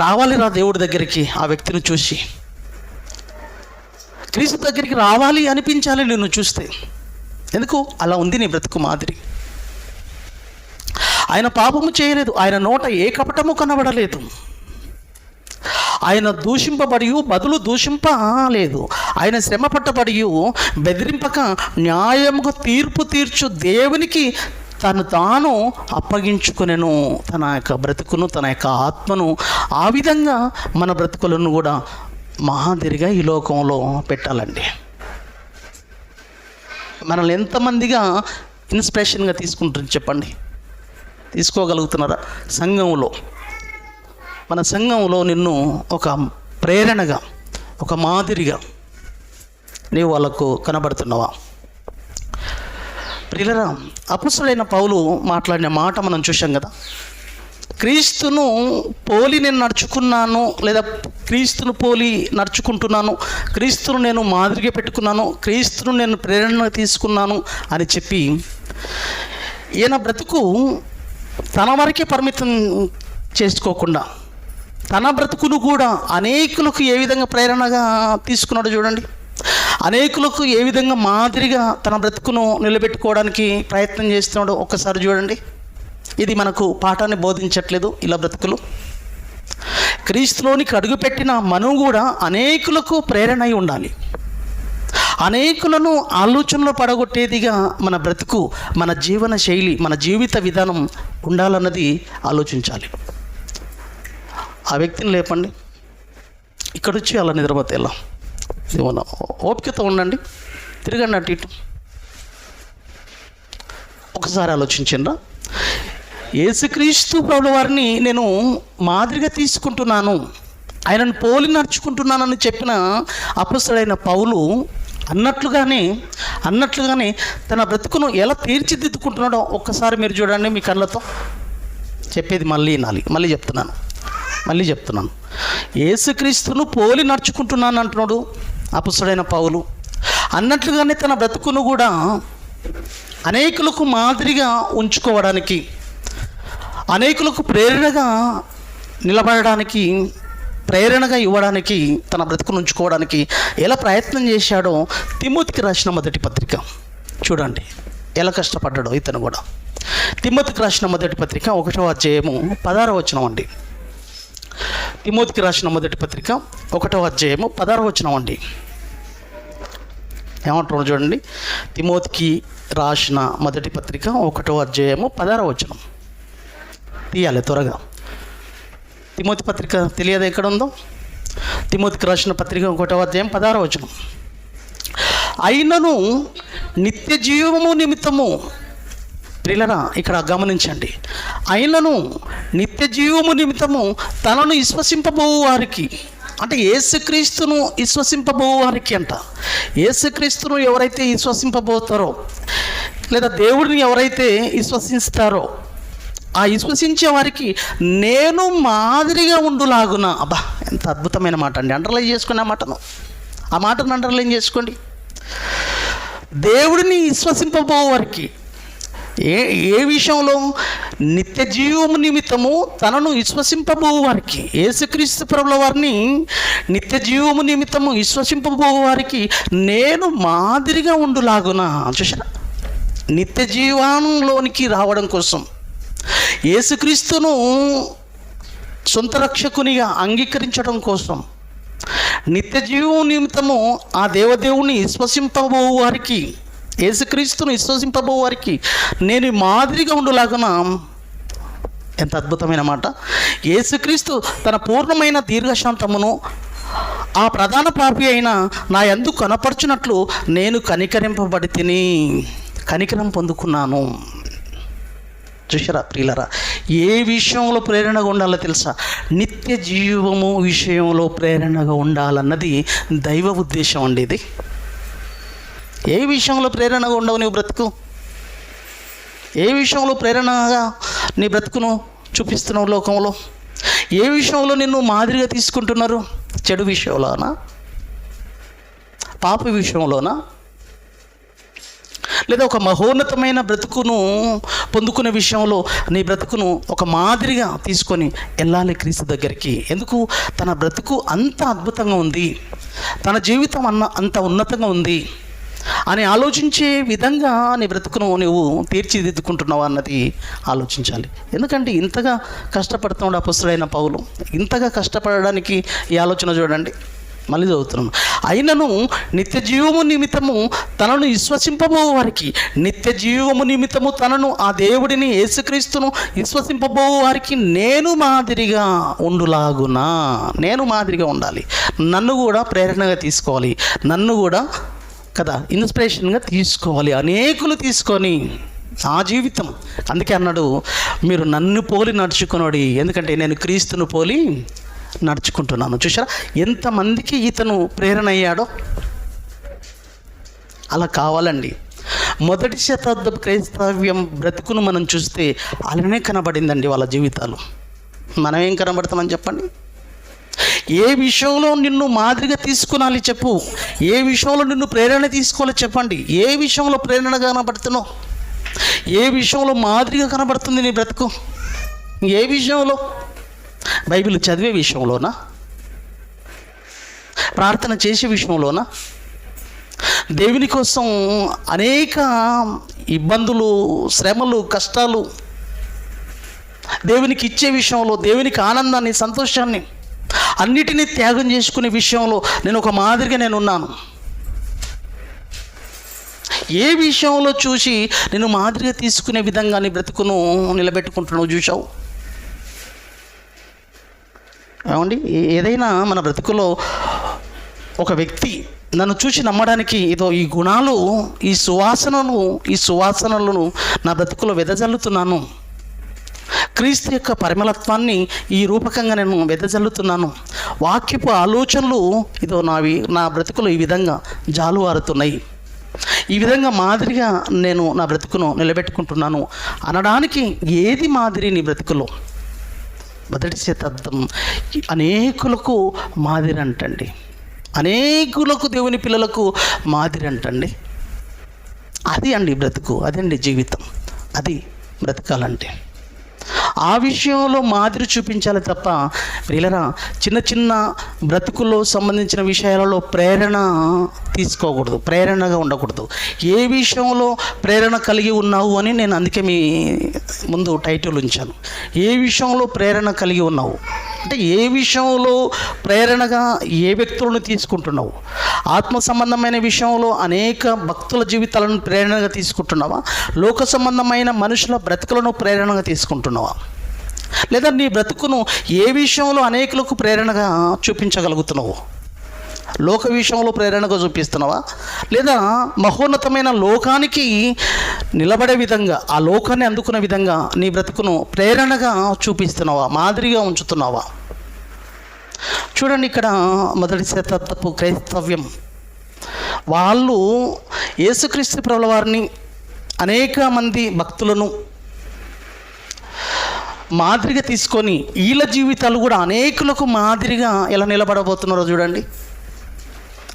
Speaker 1: రావాలి దేవుడి దగ్గరికి, ఆ వ్యక్తిని చూసి క్రీస్తు దగ్గరికి రావాలి అనిపించాలి నిన్ను చూస్తే. ఎందుకు? అలా ఉంది నీ బ్రతుకు మాదిరి. ఆయన పాపము చేయలేదు, ఆయన నోట ఏ కపటము కనబడలేదు, ఆయన దూషింపబడి బదులు దూషింపలేదు, ఆయన శ్రమ పట్టబడి బెదిరింపక న్యాయముగా తీర్పు తీర్చు దేవునికి తాను అప్పగించుకునేను తన యొక్క బ్రతుకును, తన యొక్క ఆత్మను. ఆ విధంగా మన బ్రతుకులను కూడా మాదిరిగా ఈ లోకంలో పెట్టాలండి. మనల్ని ఎంతమందిగా ఇన్స్పిరేషన్గా తీసుకుంటారు చెప్పండి? తీసుకోగలుగుతున్నారా? సంఘంలో, మన సంఘంలో నిన్ను ఒక ప్రేరణగా, ఒక మాదిరిగా నీవు వాళ్ళకు కనబడుతున్నావా? ప్రియులారా, అపొస్తలుడైన పౌలు మాట్లాడిన మాట మనం చూసాం కదా. క్రీస్తును పోలి నేను నడుచుకున్నాను, లేదా క్రీస్తును పోలి నడుచుకుంటున్నాను, క్రీస్తును నేను మాదిరిగా పెట్టుకున్నాను, క్రీస్తును నేను ప్రేరణ తీసుకున్నాను అని చెప్పి ఈయన బ్రతుకు తన వరకే పరిమితం చేసుకోకుండా తన బ్రతుకును కూడా అనేకులకు ఏ విధంగా ప్రేరణగా తీసుకున్నాడు చూడండి. అనేకులకు ఏ విధంగా మాదిరిగా తన బ్రతుకును నిలబెట్టుకోవడానికి ప్రయత్నం చేస్తున్నాడో ఒక్కసారి చూడండి. ఇది మనకు పాఠాన్ని బోధించట్లేదు? ఇలా బ్రతుకులు క్రీస్తులోనికి అడుగుపెట్టిన మనం కూడా అనేకులకు ప్రేరణ అయి ఉండాలి. అనేకులను ఆలోచనలో పడగొట్టేదిగా మన బ్రతుకు, మన జీవన శైలి, మన జీవిత విధానం ఉండాలన్నది ఆలోచించాలి. ఆ వ్యక్తిని లేపండి, ఇక్కడొచ్చి అలా నిద్రపోతే ఎలా? ఓపికతో ఉండండి, తిరగండి అటు ఇటు. ఒకసారి ఆలోచించండి. యేసుక్రీస్తు ప్రభువు వారిని నేను మాదిరిగా తీసుకుంటున్నాను, ఆయనను పోలి నడుచుకుంటున్నానని చెప్పిన అపొస్తలుడైన పౌలు అన్నట్లుగానే తన బ్రతుకును ఎలా తీర్చిదిద్దుకుంటున్నాడో ఒక్కసారి మీరు చూడండి మీ కళ్ళతో. చెప్పేది మళ్ళీ వినాలి, మళ్ళీ చెప్తున్నాను. యేసుక్రీస్తును పోలి నడుచుకుంటున్నాను అంటున్నాడు అపొస్తలుడైన పౌలు. అన్నట్లుగానే తన బ్రతుకును కూడా అనేకులకు మాదిరిగా ఉంచుకోవడానికి, అనేకులకు ప్రేరణగా నిలబడడానికి, ప్రేరణగా ఇవ్వడానికి, తన బ్రతుకును ఉంచుకోవడానికి ఎలా ప్రయత్నం చేశాడో తిమోతికి రాసిన మొదటి పత్రిక చూడండి, ఎలా కష్టపడ్డాడో ఇతను కూడా. తిమోతికి రాసిన మొదటి పత్రిక 1వ అధ్యాయము 16వ వచనం అండి. తిమోతికి రాసిన మొదటి పత్రిక 1వ అధ్యాయము 16వ వచనం అండి. ఏమంటున్నాడు చూడండి. తిమోతికి రాసిన మొదటి పత్రిక 1వ అధ్యాయము 16వ వచనం. తీయాలి త్వరగా. తిమోతి పత్రిక తెలియదు ఎక్కడ ఉందో? తిమోతికి రాసిన పత్రిక 1వ అధ్యాయం 16వ వచనం. అయినను నిత్య జీవము నిమిత్తము, ప్రియులరా ఇక్కడ గమనించండి, అయినను నిత్య జీవము నిమిత్తము తనను విశ్వసింపబోవు వారికి, అంటే యేసుక్రీస్తును విశ్వసింపబోవు వారికి అంట. యేసుక్రీస్తును ఎవరైతే విశ్వసింపబోతారో, లేదా దేవుడిని ఎవరైతే విశ్వసిస్తారో, ఆ విశ్వసించే వారికి నేను మాదిరిగా ఉండులాగున. అబ్బా, ఎంత అద్భుతమైన మాట అండి. అండర్లైన్ చేసుకునే మాటను, ఆ మాటను అండర్లైన్ చేసుకోండి. దేవుడిని విశ్వసింపబో వారికి ఏ విషయంలో? నిత్య జీవము నిమిత్తము తనను విశ్వసింపబో వారికి, యేసుక్రీస్తు ప్రభుల వారిని నిత్య జీవము నిమిత్తము విశ్వసింపబో వారికి నేను మాదిరిగా ఉండులాగున. చూసారా, నిత్య జీవంలోనికి రావడం కోసం, యేసుక్రీస్తును సొంత రక్షకునిగా అంగీకరించడం కోసం, నిత్య జీవం నిమిత్తము ఆ దేవదేవుని విశ్వసింపబో వారికి, యేసుక్రీస్తును విశ్వసింపబో వారికి నేను మాదిరిగా ఉండులాగున. ఎంత అద్భుతమైన మాట. యేసుక్రీస్తు తన పూర్ణమైన దీర్ఘశాంతమును ఆ ప్రధాన పాపి అయిన నా యందు కనపరచునట్లు నేను కనికరింపబడి తిని, కనికరం పొందుకున్నాను. చూసారా ప్రియులరా, ఏ విషయంలో ప్రేరణగా ఉండాలో తెలుసా? నిత్య జీవము విషయంలో ప్రేరణగా ఉండాలన్నది దైవ ఉద్దేశం అండి. ఇది ఏ విషయంలో ప్రేరణగా ఉండవు నీవు బ్రతుకు? ఏ విషయంలో ప్రేరణగా నీ బ్రతుకును చూపిస్తున్నావు లోకంలో? ఏ విషయంలో నిన్ను మాదిరిగా తీసుకుంటున్నారు? చెడు విషయంలోనా? పాప విషయంలోనా? లేదా ఒక మహోన్నతమైన బ్రతుకును పొందుకునే విషయంలో నీ బ్రతుకును ఒక మాదిరిగా తీసుకొని వెళ్ళాలి క్రీస్తు దగ్గరికి. ఎందుకు? తన బ్రతుకు అంత అద్భుతంగా ఉంది, తన జీవితం అంత ఉన్నతంగా ఉంది అని ఆలోచించే విధంగా నీ బ్రతుకును నువ్వు తీర్చిదిద్దుకుంటున్నావు అన్నది ఆలోచించాలి. ఎందుకంటే ఇంతగా కష్టపడుతున్నాడు అపొస్తలుడైన పౌలు. ఇంతగా కష్టపడడానికి ఈ ఆలోచన చూడండి. మళ్ళీ చదువుతున్నాను. అయినను నిత్య జీవము నిమిత్తము తనను విశ్వసింపబో వారికి, నిత్య జీవము నిమిత్తము తనను ఆ దేవుడిని యేసుక్రీస్తును విశ్వసింపబో వారికి నేను మాదిరిగా ఉండులాగునా. నేను మాదిరిగా ఉండాలి, నన్ను కూడా ప్రేరణగా తీసుకోవాలి, నన్ను కూడా కదా ఇన్స్పిరేషన్గా తీసుకోవాలి. అనేకులు తీసుకొని ఆ జీవితం, అందుకే అన్నాడు మీరు నన్ను పోలి నడుచుకున్నాడు, ఎందుకంటే నేను క్రీస్తును పోలి నడుచుకుంటున్నాను. చూసారా ఎంతమందికి ఇతను ప్రేరణ అయ్యాడో? అలా కావాలండి. మొదటి శతాబ్దపు క్రైస్తవ్యం బ్రతుకును మనం చూస్తే అలానే కనబడిందండి వాళ్ళ జీవితాలు. మనం ఏం కనబడతామని చెప్పండి? ఏ విషయంలో నిన్ను మాదిరిగా తీసుకునాలి చెప్పు? ఏ విషయంలో నిన్ను ప్రేరణ తీసుకోవాలి చెప్పండి? ఏ విషయంలో ప్రేరణగా కనబడుతున్నావు? ఏ విషయంలో మాదిరిగా కనబడుతుంది నీ బ్రతుకు? ఏ విషయంలో? బైబిల్ చదివే విషయంలోనా? ప్రార్థన చేసే విషయంలోనా? దేవుని కోసం అనేక ఇబ్బందులు, శ్రమలు, కష్టాలు, దేవునికి ఇచ్చే విషయంలో, దేవునికి ఆనందాన్ని, సంతోషాన్ని అన్నిటినీ త్యాగం చేసుకునే విషయంలో నేను ఒక మాదిరిగా నేను ఉన్నాను. ఏ విషయంలో చూసి నేను మాదిరిగా తీసుకునే విధంగా నీ బ్రతుకును నిలబెట్టుకుంటున్నావు చూసావు? ఏమండి, ఏదైనా మన బ్రతుకులో ఒక వ్యక్తి నన్ను చూసి నమ్మడానికి ఏదో ఈ గుణాలు, ఈ సువాసనలను నా బ్రతుకులో వెదజల్లుతున్నాను, క్రీస్తు యొక్క పరిమళత్వాన్ని ఈ రూపకంగా నేను వెదజల్లుతున్నాను, వాక్యపు ఆలోచనలు ఇదో నా బ్రతుకులో ఈ విధంగా జాలువారుతున్నాయి, ఈ విధంగా మాదిరిగా నేను నా బ్రతుకును నిలబెట్టుకుంటున్నాను అనడానికి ఏది మాదిరి నీ బ్రతుకులో? మొదటి శతాబ్దం అనేకులకు మాదిరి అంటండి, అనేకులకు, దేవుని పిల్లలకు మాదిరి అంటండి. అది అండి బ్రతుకు, అదండి జీవితం, అది బ్రతకాలంటే. ఆ విషయంలో మాదిరి చూపించాలి తప్ప ప్రియులరా, చిన్న చిన్న బ్రతుకుల్లో సంబంధించిన విషయాలలో ప్రేరణ తీసుకోకూడదు, ప్రేరణగా ఉండకూడదు. ఏ విషయంలో ప్రేరణ కలిగి ఉన్నావు అని నేను అందుకే మీ ముందు టైటిల్ ఉంచాను. ఏ విషయంలో ప్రేరణ కలిగి ఉన్నావు అంటే ఏ విషయంలో ప్రేరణగా ఏ వ్యక్తులను తీసుకుంటున్నావు? ఆత్మ సంబంధమైన విషయంలో అనేక భక్తుల జీవితాలను ప్రేరణగా తీసుకుంటున్నావా? లోక సంబంధమైన మనుషుల బ్రతుకులను ప్రేరణగా తీసుకుంటున్నావా? లేదా నీ బ్రతుకును ఏ విషయంలో అనేకులకు ప్రేరణగా చూపించగలుగుతున్నావు? లోక విషయంలో ప్రేరణగా చూపిస్తున్నావా? లేదా మహోన్నతమైన లోకానికి నిలబడే విధంగా, ఆ లోకాన్ని అందుకునే విధంగా నీ బ్రతుకును ప్రేరణగా చూపిస్తున్నావా, మాదిరిగా ఉంచుతున్నావా? చూడండి, ఇక్కడ మొదటి శతాబ్దపు క్రైస్తవ్యం వాళ్ళు యేసుక్రీస్తు ప్రభుల వారిని, అనేక మంది భక్తులను మాదిరిగా తీసుకొని వీళ్ళ జీవితాలు కూడా అనేకులకు మాదిరిగా ఎలా నిలబడబోతున్నారో చూడండి.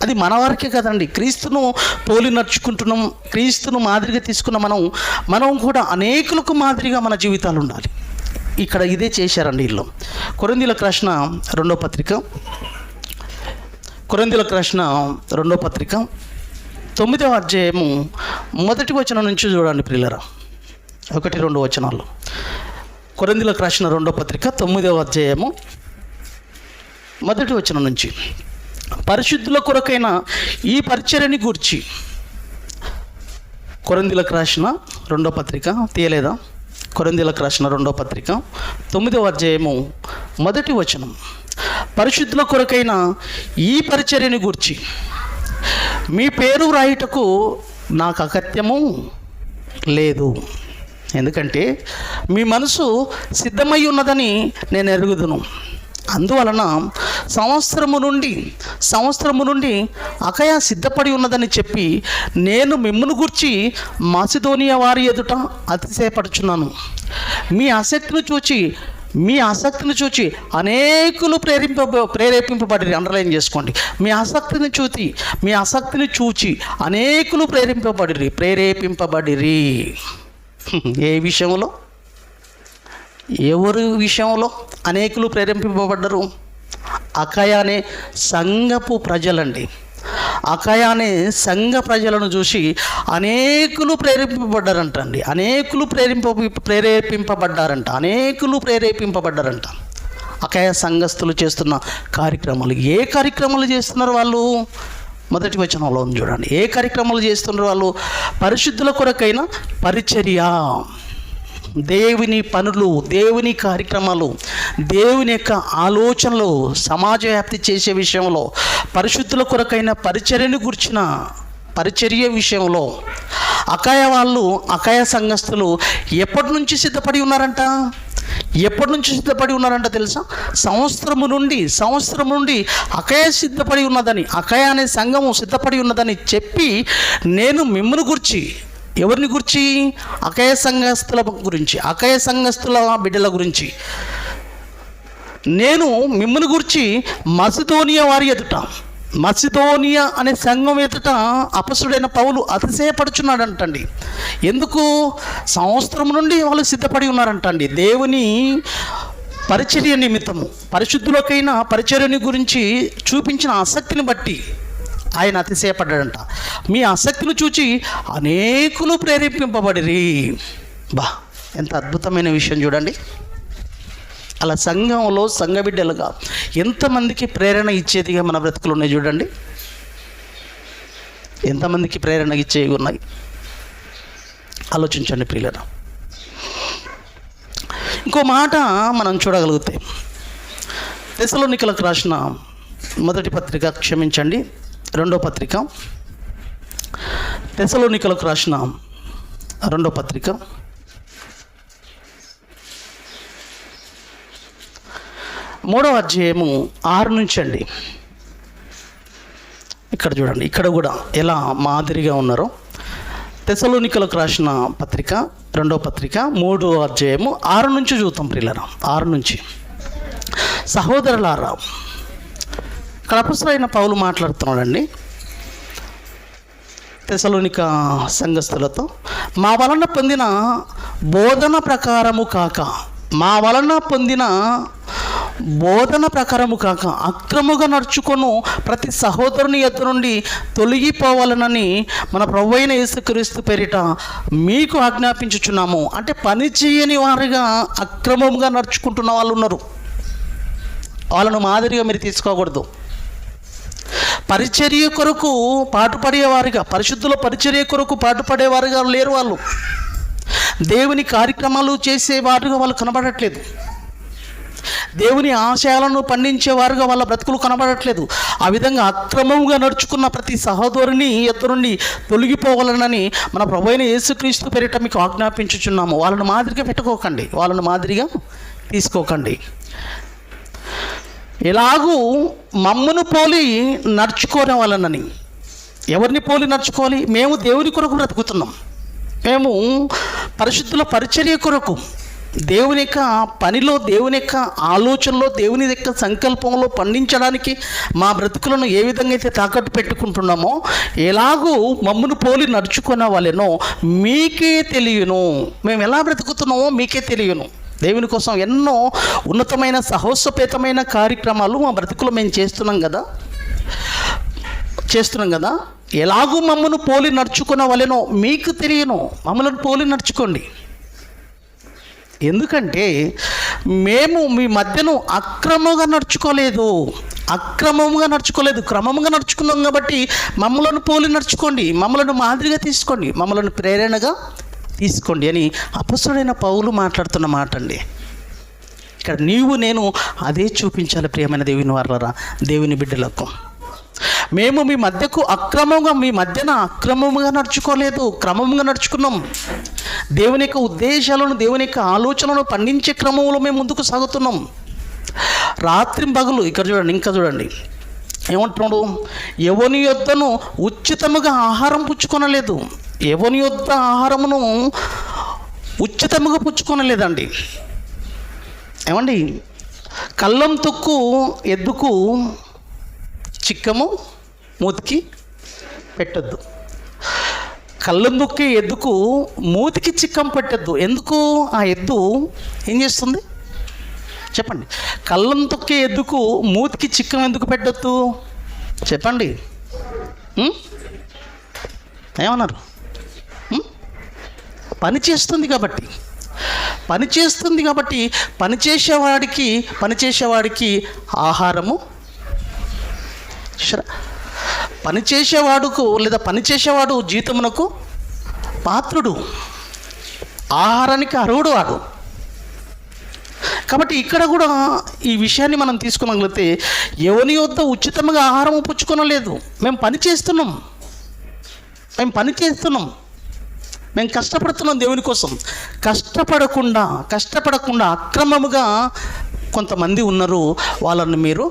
Speaker 1: అది మన వారికే కదండి, క్రీస్తును పోలి నడుచుకుంటున్నాం, క్రీస్తును మాదిరిగా తీసుకున్న మనం కూడా అనేకులకు మాదిరిగా మన జీవితాలు ఉండాలి. ఇక్కడ ఇదే చేశారండి వీళ్ళు. కొరింథీయులకు రాసిన రెండో పత్రిక 9వ అధ్యాయము 1వ వచనం నుంచి చూడండి ప్రియులరా. 1-2 వచనాలు. కొరింథీయులకు రాసిన 2వ పత్రిక 9వ అధ్యాయము 1వ వచనం నుంచి. పరిశుద్ధుల కొరకైన ఈ పరిచర్యని గూర్చి, కొరింథీయులకు రాసిన 2వ పత్రిక తీయలేదా? కొరింథీయులకు రాసిన 2వ పత్రిక 9వ అధ్యాయము 1వ వచనం. పరిశుద్ధుల కొరకైన ఈ పరిచర్యని గూర్చి మీ పేరు వ్రాయుటకు నాకు అగత్యము లేదు, ఎందుకంటే మీ మనసు సిద్ధమై ఉన్నదని నేను ఎరుగుదును. అందువలన సంవత్సరము నుండి అకయ సిద్ధపడి ఉన్నదని చెప్పి నేను మిమ్మును గూర్చి మాసిదోనియా వారి ఎదుట అతిశయపడుచున్నాను. మీ ఆసక్తిని చూచి అనేకులు ప్రేరేపింపబడిరి. అండర్లైన్ చేసుకోండి. మీ ఆసక్తిని చూచి అనేకులు ప్రేరేపింపబడిరి. ఏ విషయంలో, ఎవరి విషయంలో అనేకులు ప్రేరేపింపబడ్డరు? అకయ అనే సంఘపు ప్రజలండి. అకయ అనే సంఘ ప్రజలను చూసి అనేకులు ప్రేరేపింపబడ్డారంటండి. అనేకులు ప్రేరేపింపబడ్డారంట. అకయ సంఘస్థులు చేస్తున్న కార్యక్రమాలు, ఏ కార్యక్రమాలు చేస్తున్నారు వాళ్ళు? మొదటి వచనంలో ఉంది చూడండి. ఏ కార్యక్రమాలు చేస్తున్నారు వాళ్ళు? పరిశుద్ధుల కొరకైన పరిచర్య, దేవుని పనులు, దేవుని కార్యక్రమాలు, దేవుని యొక్క ఆలోచనలు సమాజ వ్యాప్తి చేసే విషయంలో, పరిశుద్ధుల కొరకైన పరిచర్యను గుర్చిన పరిచర్య విషయంలో అకయ సంఘస్థులు ఎప్పటి నుంచి సిద్ధపడి ఉన్నారంట తెలుసా? సంవత్సరము నుండి అకయ సిద్ధపడి ఉన్నదని, అకయ అనే సంఘము సిద్ధపడి ఉన్నదని చెప్పి నేను మిమ్మును గురించి, ఎవరిని గురించి? అకయ సంఘస్థుల గురించి, అకయ సంఘస్థుల బిడ్డల గురించి నేను మిమ్మును గురించి మసిదోనియా వారి ఎదుట, మసిదోనియా అనే సంఘం ఎదుట అపసుడైన పౌలు అతిశయపడుచున్నాడంటండి. ఎందుకు? సంవత్సరం నుండి వాళ్ళు సిద్ధపడి ఉన్నారంటండి. దేవుని పరిచర్య నిమిత్తము, పరిశుద్ధులకైన పరిచర్యని గురించి చూపించిన ఆసక్తిని బట్టి ఆయన అతిశయపడ్డాడంట. మీ ఆసక్తిని చూచి అనేకులు ప్రేరేపింపబడిరి. బా, ఎంత అద్భుతమైన విషయం చూడండి. అలా సంఘంలో సంఘ బిడ్డలుగా ఎంతమందికి ప్రేరణ ఇచ్చేదిగా మన బ్రతుకులు ఉన్నాయి చూడండి. ఎంతమందికి ప్రేరణ ఇచ్చేవి ఉన్నాయి ఆలోచించండి ప్రియులారా. ఇంకో మాట మనం చూడగలిగితే తెస్సలోనికలకు రాసిన మొదటి పత్రిక, క్షమించండి, రెండో పత్రిక, తెస్సలోనికలకు రాసిన రెండో పత్రిక, మూడవ అధ్యాయము 6 నుంచి అండి. ఇక్కడ చూడండి, ఇక్కడ కూడా ఎలా మాదిరిగా ఉన్నారో. తెస్సలోనికలకు రాసిన పత్రిక, రెండో పత్రిక, 3వ అధ్యాయము 6 నుంచి చూద్దాం ప్రియులారా. 6 నుంచి. సహోదరులారా, ఇక్కడ అపొస్తలుడైన పౌలు మాట్లాడుతున్నాడండి తెస్సలోనిక సంఘస్థులతో. మా వలన పొందిన బోధన ప్రకారము కాక, మా వలన పొందిన బోధన ప్రకారము కాక అక్రముగా నడుచుకొను ప్రతి సహోదరుని ఎద్దు నుండి తొలగిపోవాలనని మన ప్రభువైన యేసుక్రీస్తు పేరిట మీకు ఆజ్ఞాపించుచున్నాము. అంటే పని చేయని వారిగా అక్రమంగా నడుచుకుంటున్న వాళ్ళు ఉన్నారు. వాళ్ళను మాదిరిగా మీరు తీసుకోకూడదు. పరిచర్య కొరకు పాటుపడేవారుగా, పరిశుద్ధుల పరిచర్య కొరకు పాటుపడేవారుగా లేరు వాళ్ళు. దేవుని కార్యక్రమాలు చేసేవారుగా వాళ్ళు కనబడట్లేదు. దేవుని ఆశయాలను పండించేవారుగా వాళ్ళ బ్రతుకులు కనబడట్లేదు. ఆ విధంగా అక్రమంగా నడుచుకున్న ప్రతి సహోదరుని ఎద్దు నుండి తొలగిపోవాలనని మన ప్రభువైన యేసుక్రీస్తు పేరిట మీకు ఆజ్ఞాపించుచున్నాము. వాళ్ళను మాదిరిగా పెట్టుకోకండి, వాళ్ళను మాదిరిగా తీసుకోకండి. ఎలాగూ మమ్మను పోలి నడుచుకోని వాళ్ళనని. ఎవరిని పోలి నడుచుకోవాలి? మేము దేవుని కొరకు బ్రతుకుతున్నాం. మేము పరిశుద్ధుల పరిచర్య కొరకు, దేవుని యొక్క పనిలో, దేవుని యొక్క ఆలోచనలో, దేవుని యొక్క సంకల్పంలో పండించడానికి మా బ్రతుకులను ఏ విధంగా అయితే తాకట్టు పెట్టుకుంటున్నామో, ఎలాగూ మమ్మను పోలి నడుచుకున్న వాళ్ళనో మీకే తెలియను. మేము ఎలా బ్రతుకుతున్నామో మీకే తెలియను. దేవుని కోసం ఎన్నో ఉన్నతమైన సాహసోపేతమైన కార్యక్రమాలు మా బ్రతుకులో మేము చేస్తున్నాం కదా. ఎలాగూ మమ్మను పోలి నడుచుకున్న వాళ్ళనో మీకు తెలియను. మమ్మల్ని పోలి నడుచుకోండి. ఎందుకంటే మేము మీ మధ్యను అక్రమంగా నడుచుకోలేదు, క్రమంగా నడుచుకున్నాం. కాబట్టి మమ్మల్ని పోలి నడుచుకోండి, మమ్మల్ని మాదిరిగా తీసుకోండి, మమ్మల్ని ప్రేరణగా తీసుకోండి అని అపొస్తలుడైన పౌలు మాట్లాడుతున్న మాట అండి. ఇక్కడ నీవు నేను అదే చూపించాలి ప్రియమైన దేవుని వారలారా, దేవుని బిడ్డలకు. మేము మీ మధ్యన అక్రమంగా నడుచుకోలేదు, క్రమంగా నడుచుకున్నాం. దేవుని యొక్క ఉద్దేశాలను, దేవుని యొక్క ఆలోచనలను పండించే క్రమంలో మేము ముందుకు సాగుతున్నాం. రాత్రింపగలు. ఇక్కడ చూడండి, ఇంకా చూడండి ఏమంటున్నాడు? ఎవని యొద్దను ఉచితముగా ఆహారం పుచ్చుకొనలేదు. ఎవని యొద్ద ఆహారమును ఉచితముగా పుచ్చుకొనలేదండి. ఏమండి? కళ్ళం తొక్కు ఎద్దుకు చిక్కము మూతికి పెట్టద్దు. కళ్ళం తొక్కే ఎద్దుకు మూతికి చిక్కం పెట్టద్దు. ఎందుకు? ఆ ఎద్దు ఏం చేస్తుంది చెప్పండి? కళ్ళం తొక్కే ఎద్దుకు మూతికి చిక్కం ఎందుకు పెట్టద్దు చెప్పండి? ఏమన్నారు? పని చేస్తుంది కాబట్టి పనిచేసేవాడికి ఆహారము, పనిచేసేవాడు జీతమునకు పాత్రుడు, ఆహారానికి అర్హుడు వాడు. కాబట్టి ఇక్కడ కూడా ఈ విషయాన్ని మనం తీసుకున్నట్లయితే ఎవని యొద్ద ఉచితంగా ఆహారం పుచ్చుకొనలేదు. మేము పని చేస్తున్నాం, మేము కష్టపడుతున్నాం దేవుని కోసం. కష్టపడకుండా అక్రమముగా కొంతమంది ఉన్నారు. వాళ్ళని మీరు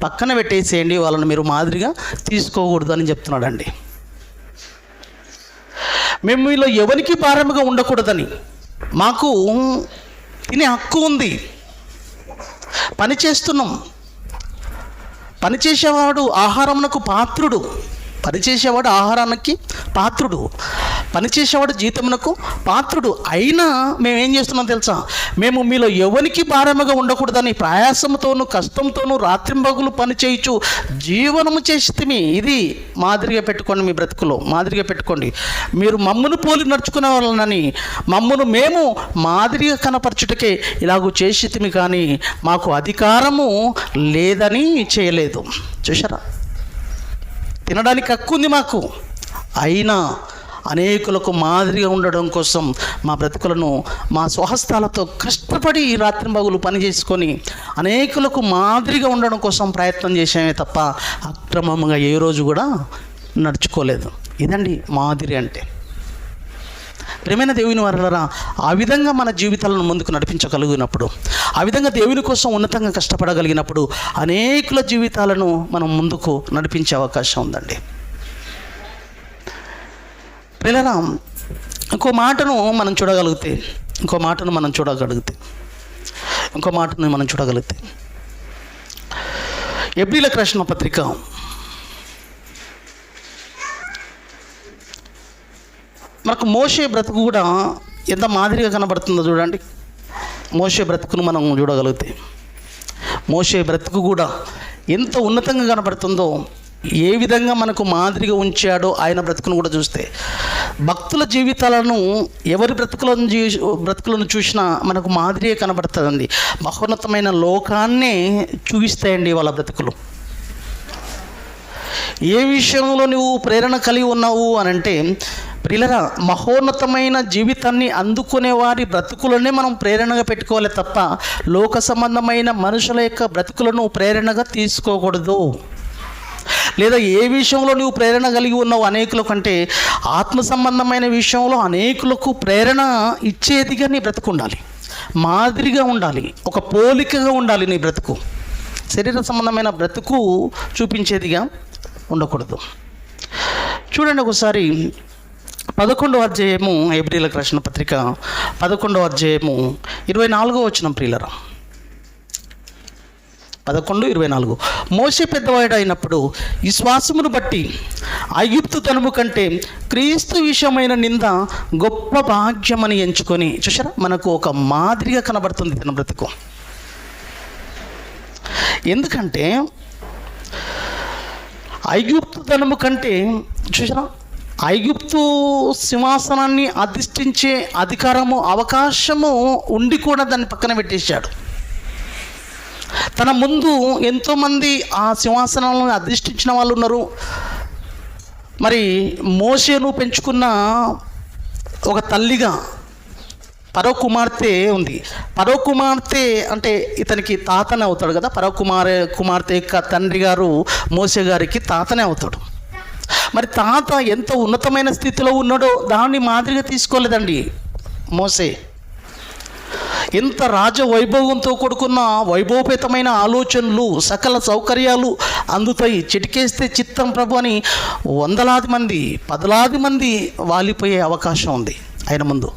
Speaker 1: పక్కన పెట్టేసేయండి, వాళ్ళని మీరు మాదిరిగా తీసుకోకూడదు అని చెప్తున్నాడండి. మేము మీలో ఎవరికి భారముగా ఉండకూడదని, మాకు తినే హక్కు ఉంది, పని చేస్తున్నాం. పనిచేసేవాడు ఆహారమునకు పాత్రుడు, పనిచేసేవాడు జీతమునకు పాత్రుడు. అయినా మేమేం చేస్తున్నాం తెలుసా? మేము మీలో ఎవరికి భారముగా ఉండకూడదని ప్రయాసంతోనూ కష్టంతోనూ రాత్రింబగులు పని చేయుచు జీవనము చేసితిమి. ఇది మాదిరిగా పెట్టుకోండి, మీ బ్రతుకులో మాదిరిగా పెట్టుకోండి. మీరు మమ్మును పోలి నడుచుకునే వాళ్ళని మమ్మును మేము మాదిరిగా కనపరచుటకే ఇలాగూ చేసితిమి, కానీ మాకు అధికారము లేదని చేయలేదు. చూసారా, తినడానికి హక్కు ఉంది మాకు, అయినా అనేకులకు మాదిరిగా ఉండడం కోసం మా బ్రతుకులను మా స్వహస్తాలతో కష్టపడి రాత్రింబగలు పని చేసుకొని అనేకులకు మాదిరిగా ఉండడం కోసం ప్రయత్నం చేసామే తప్ప అక్రమంగా ఏ రోజు కూడా నడుచుకోలేదు. ఇదండి మాదిరి అంటే. ప్రియమైన దేవుని వారలారా, ఆ విధంగా మన జీవితాలను ముందుకు నడిపించగలిగినప్పుడు, ఆ విధంగా దేవుని కోసం ఉన్నతంగా కష్టపడగలిగినప్పుడు అనేకుల జీవితాలను మనం ముందుకు నడిపించే అవకాశం ఉందండి. ప్రియులారా, ఇంకో మాటను మనం చూడగలిగితే ఎబ్రీలకు రాసిన పత్రిక 'మనకు మోషే బ్రతుకు కూడా ఎంత మాదిరిగా కనబడుతుందో చూడండి. మోషే బ్రతుకును మనం చూడగలిగితే మోషే బ్రతుకు కూడా ఎంత ఉన్నతంగా కనబడుతుందో, ఏ విధంగా మనకు మాదిరిగా ఉంచాడో ఆయన బ్రతుకును కూడా చూస్తే, భక్తుల జీవితాలను ఎవరి బ్రతుకులను చూసినా మనకు మాదిరిగా కనబడుతుందండి. మహోన్నతమైన లోకాన్నే చూపిస్తాయండి వాళ్ళ బ్రతుకులు. ఏ విషయంలో నువ్వు ప్రేరణ కలిగి ఉన్నావు అని అంటే, ప్రియులారా, మహోన్నతమైన జీవితాన్ని అందుకునే వారి బ్రతుకులనే మనం ప్రేరణగా పెట్టుకోవాలి తప్ప లోక సంబంధమైన మనుషుల యొక్క బ్రతుకులను ప్రేరణగా తీసుకోకూడదు. లేదా ఏ విషయంలో నువ్వు ప్రేరణ కలిగి ఉన్నావు అనేకులకు అంటే, ఆత్మ సంబంధమైన విషయంలో అనేకులకు ప్రేరణ ఇచ్చేదిగా నీ బ్రతుకు ఉండాలి, మాదిరిగా ఉండాలి, ఒక పోలికగా ఉండాలి నీ బ్రతుకు. శరీర సంబంధమైన బ్రతుకు చూపించేదిగా ఉండకూడదు. చూడండి ఒకసారి 11వ అధ్యాయము, ఎబ్రీలకు రాసిన పత్రిక 11వ అధ్యాయము 24వ వచనం. ప్రియులారా, 11:24. మోషే పెద్దవాడు అయినప్పుడు విశ్వాసమును బట్టి ఐగుప్తు తనుము కంటే క్రీస్తు విషయమైన నింద గొప్ప భాగ్యమని ఎంచుకొని, చూసారా, మనకు ఒక మాదిరిగా కనబడుతుంది తన బ్రతుకు. ఎందుకంటే ఐగుప్తు ధనము కంటే, చూసారా, ఐగుప్తు సింహాసనాన్ని అధిష్ఠించే అధికారము అవకాశము ఉండి కూడా దాన్ని పక్కన పెట్టేశాడు. తన ముందు ఎంతోమంది ఆ సింహాసనాలను అధిష్ఠించిన వాళ్ళు ఉన్నారు. మరి మోషేను పెంచుకున్న ఒక తల్లిగా పరో కుమార్తె ఉంది. పరో కుమార్తె అంటే ఇతనికి తాతనే అవుతాడు కదా. పరో కుమార్తె యొక్క తండ్రి గారు మోషే గారికి తాతనే అవుతాడు. మరి తాత ఎంత ఉన్నతమైన స్థితిలో ఉన్నాడో దాన్ని మాదిరిగా తీసుకోలేదండి మోషే. ఎంత రాజ వైభవంతో కూడుకున్న వైభవపేతమైన ఆలోచనలు, సకల సౌకర్యాలు అందుతాయి, చిటికేస్తే చిత్తం ప్రభు అని వందలాది మంది, పదలాది మంది వాలిపోయే అవకాశం ఉంది ఆయన ముందు.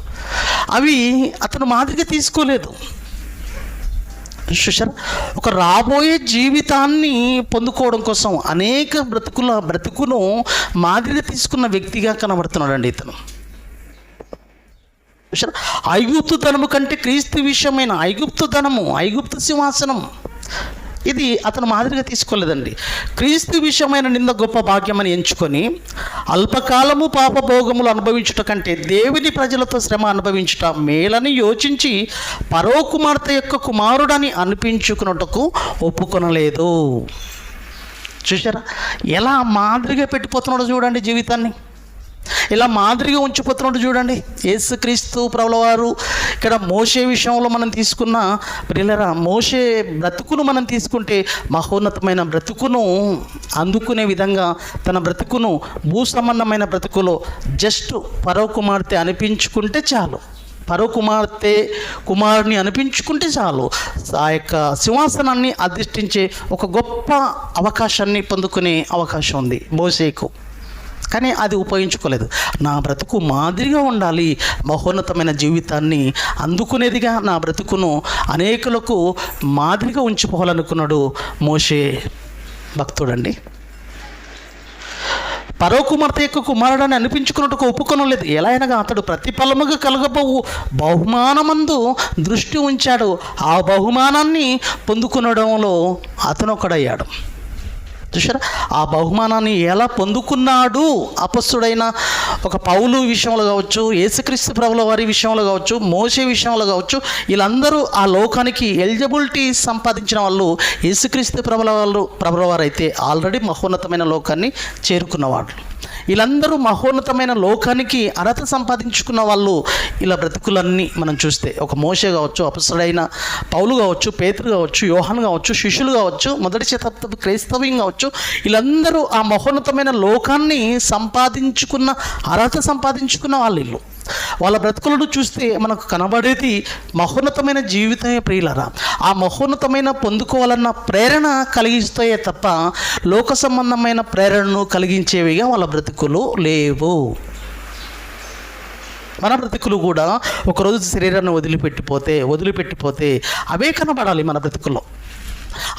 Speaker 1: అవి అతను మాదిరిగా తీసుకోలేదు. చూశారా, ఒక రాబోయే జీవితాన్ని పొందుకోవడం కోసం అనేక బ్రతుకును మాదిరిగా తీసుకున్న వ్యక్తిగా కనబడుతున్నాడండి ఇతను. చూశారా, ఐగుప్తు ధనము కంటే క్రీస్తు విషయమైన ఐగుప్తు సింహాసనం ఇది అతను మాదిరిగా తీసుకోలేదండి. క్రీస్తు విషయమైన నింద గొప్ప భాగ్యమని ఎంచుకొని అల్పకాలము పాపభోగములు అనుభవించుట కంటే దేవుని ప్రజలతో శ్రమ అనుభవించుట మేలని యోచించి పరో కుమార్తె యొక్క కుమారుడని అనిపించుకున్నట్టుకు ఒప్పుకొనలేదు. చూసారా, ఎలా మాదిరిగా పెట్టిపోతున్నాడో చూడండి జీవితాన్ని, ఇలా మాదిరిగా ఉంచిపోతున్నాడు చూడండి. యేసుక్రీస్తు ప్రభుల వారు ఇక్కడ మోషే విషయంలో మనం తీసుకున్న ప్రియులారా, మోషే బ్రతుకును మనం తీసుకుంటే మహోన్నతమైన బ్రతుకును అందుకునే విధంగా తన బ్రతుకును భూ సంబంధమైన బ్రతుకులో జస్ట్ పరో కుమార్తె అనిపించుకుంటే చాలు, పరో కుమారుని అనిపించుకుంటే చాలు, ఆ యొక్క సింహాసనాన్ని అధిష్ఠించే ఒక గొప్ప అవకాశాన్ని పొందుకునే అవకాశం ఉంది మోషేకు. కానీ అది ఉపయోగించుకోలేదు. నా బ్రతుకు మాదిరిగా ఉండాలి, మహోన్నతమైన జీవితాన్ని అందుకునేదిగా నా బ్రతుకును అనేకులకు మాదిరిగా ఉంచిపోవాలనుకున్నాడు మోషే భక్తుడండి. ఫరో కుమార్తె యొక్క కుమారుడని అనిపించుకున్నట్టుకు ఒప్పుకొనలేదు. ఎలా అయినగా అతడు ప్రతిఫలముగా కలగబోవు బహుమానమందు దృష్టి ఉంచాడు. ఆ బహుమానాన్ని పొందుకునడంలో అతను ఒకడయ్యాడు. చూసారా, ఆ బహుమానాన్ని ఎలా పొందుకున్నాడు? అపస్తుడైన ఒక పౌలు విషయంలో కావచ్చు, యేసుక్రీస్తు ప్రభుల వారి విషయంలో కావచ్చు, మోషే విషయంలో కావచ్చు, వీళ్ళందరూ ఆ లోకానికి ఎలిజిబిలిటీ సంపాదించిన వాళ్ళు. యేసుక్రీస్తు ప్రభుల వారు అయితే ఆల్రెడీ మహోన్నతమైన లోకాన్ని చేరుకున్నవాళ్ళు. వీళ్ళందరూ మహోన్నతమైన లోకానికి అర్హత సంపాదించుకున్న వాళ్ళు. ఇలా బ్రతుకులన్నీ మనం చూస్తే ఒక మోషే కావచ్చు, అపొస్తలుడైన పౌలు కావచ్చు, పేతురు కావచ్చు, యోహాను కావచ్చు, శిష్యులు కావచ్చు, మొదటి శతాబ్దపు క్రైస్తవ్యం కావచ్చు, వీళ్ళందరూ ఆ మహోన్నతమైన లోకాన్ని సంపాదించుకున్న అర్హత సంపాదించుకున్న వాళ్ళు. వీళ్ళు వాళ్ళ బ్రతుకులను చూస్తే మనకు కనబడేది మహోన్నతమైన జీవితమే ప్రియులరా. ఆ మహోన్నతమైన పొందుకోవాలన్న ప్రేరణ కలిగిస్తాయే తప్ప లోక సంబంధమైన ప్రేరణను కలిగించేవిగా వాళ్ళ బ్రతుకులు లేవు. మన బ్రతుకులు కూడా ఒకరోజు శరీరాన్ని వదిలిపెట్టిపోతే అవే కనబడాలి మన బ్రతుకుల్లో.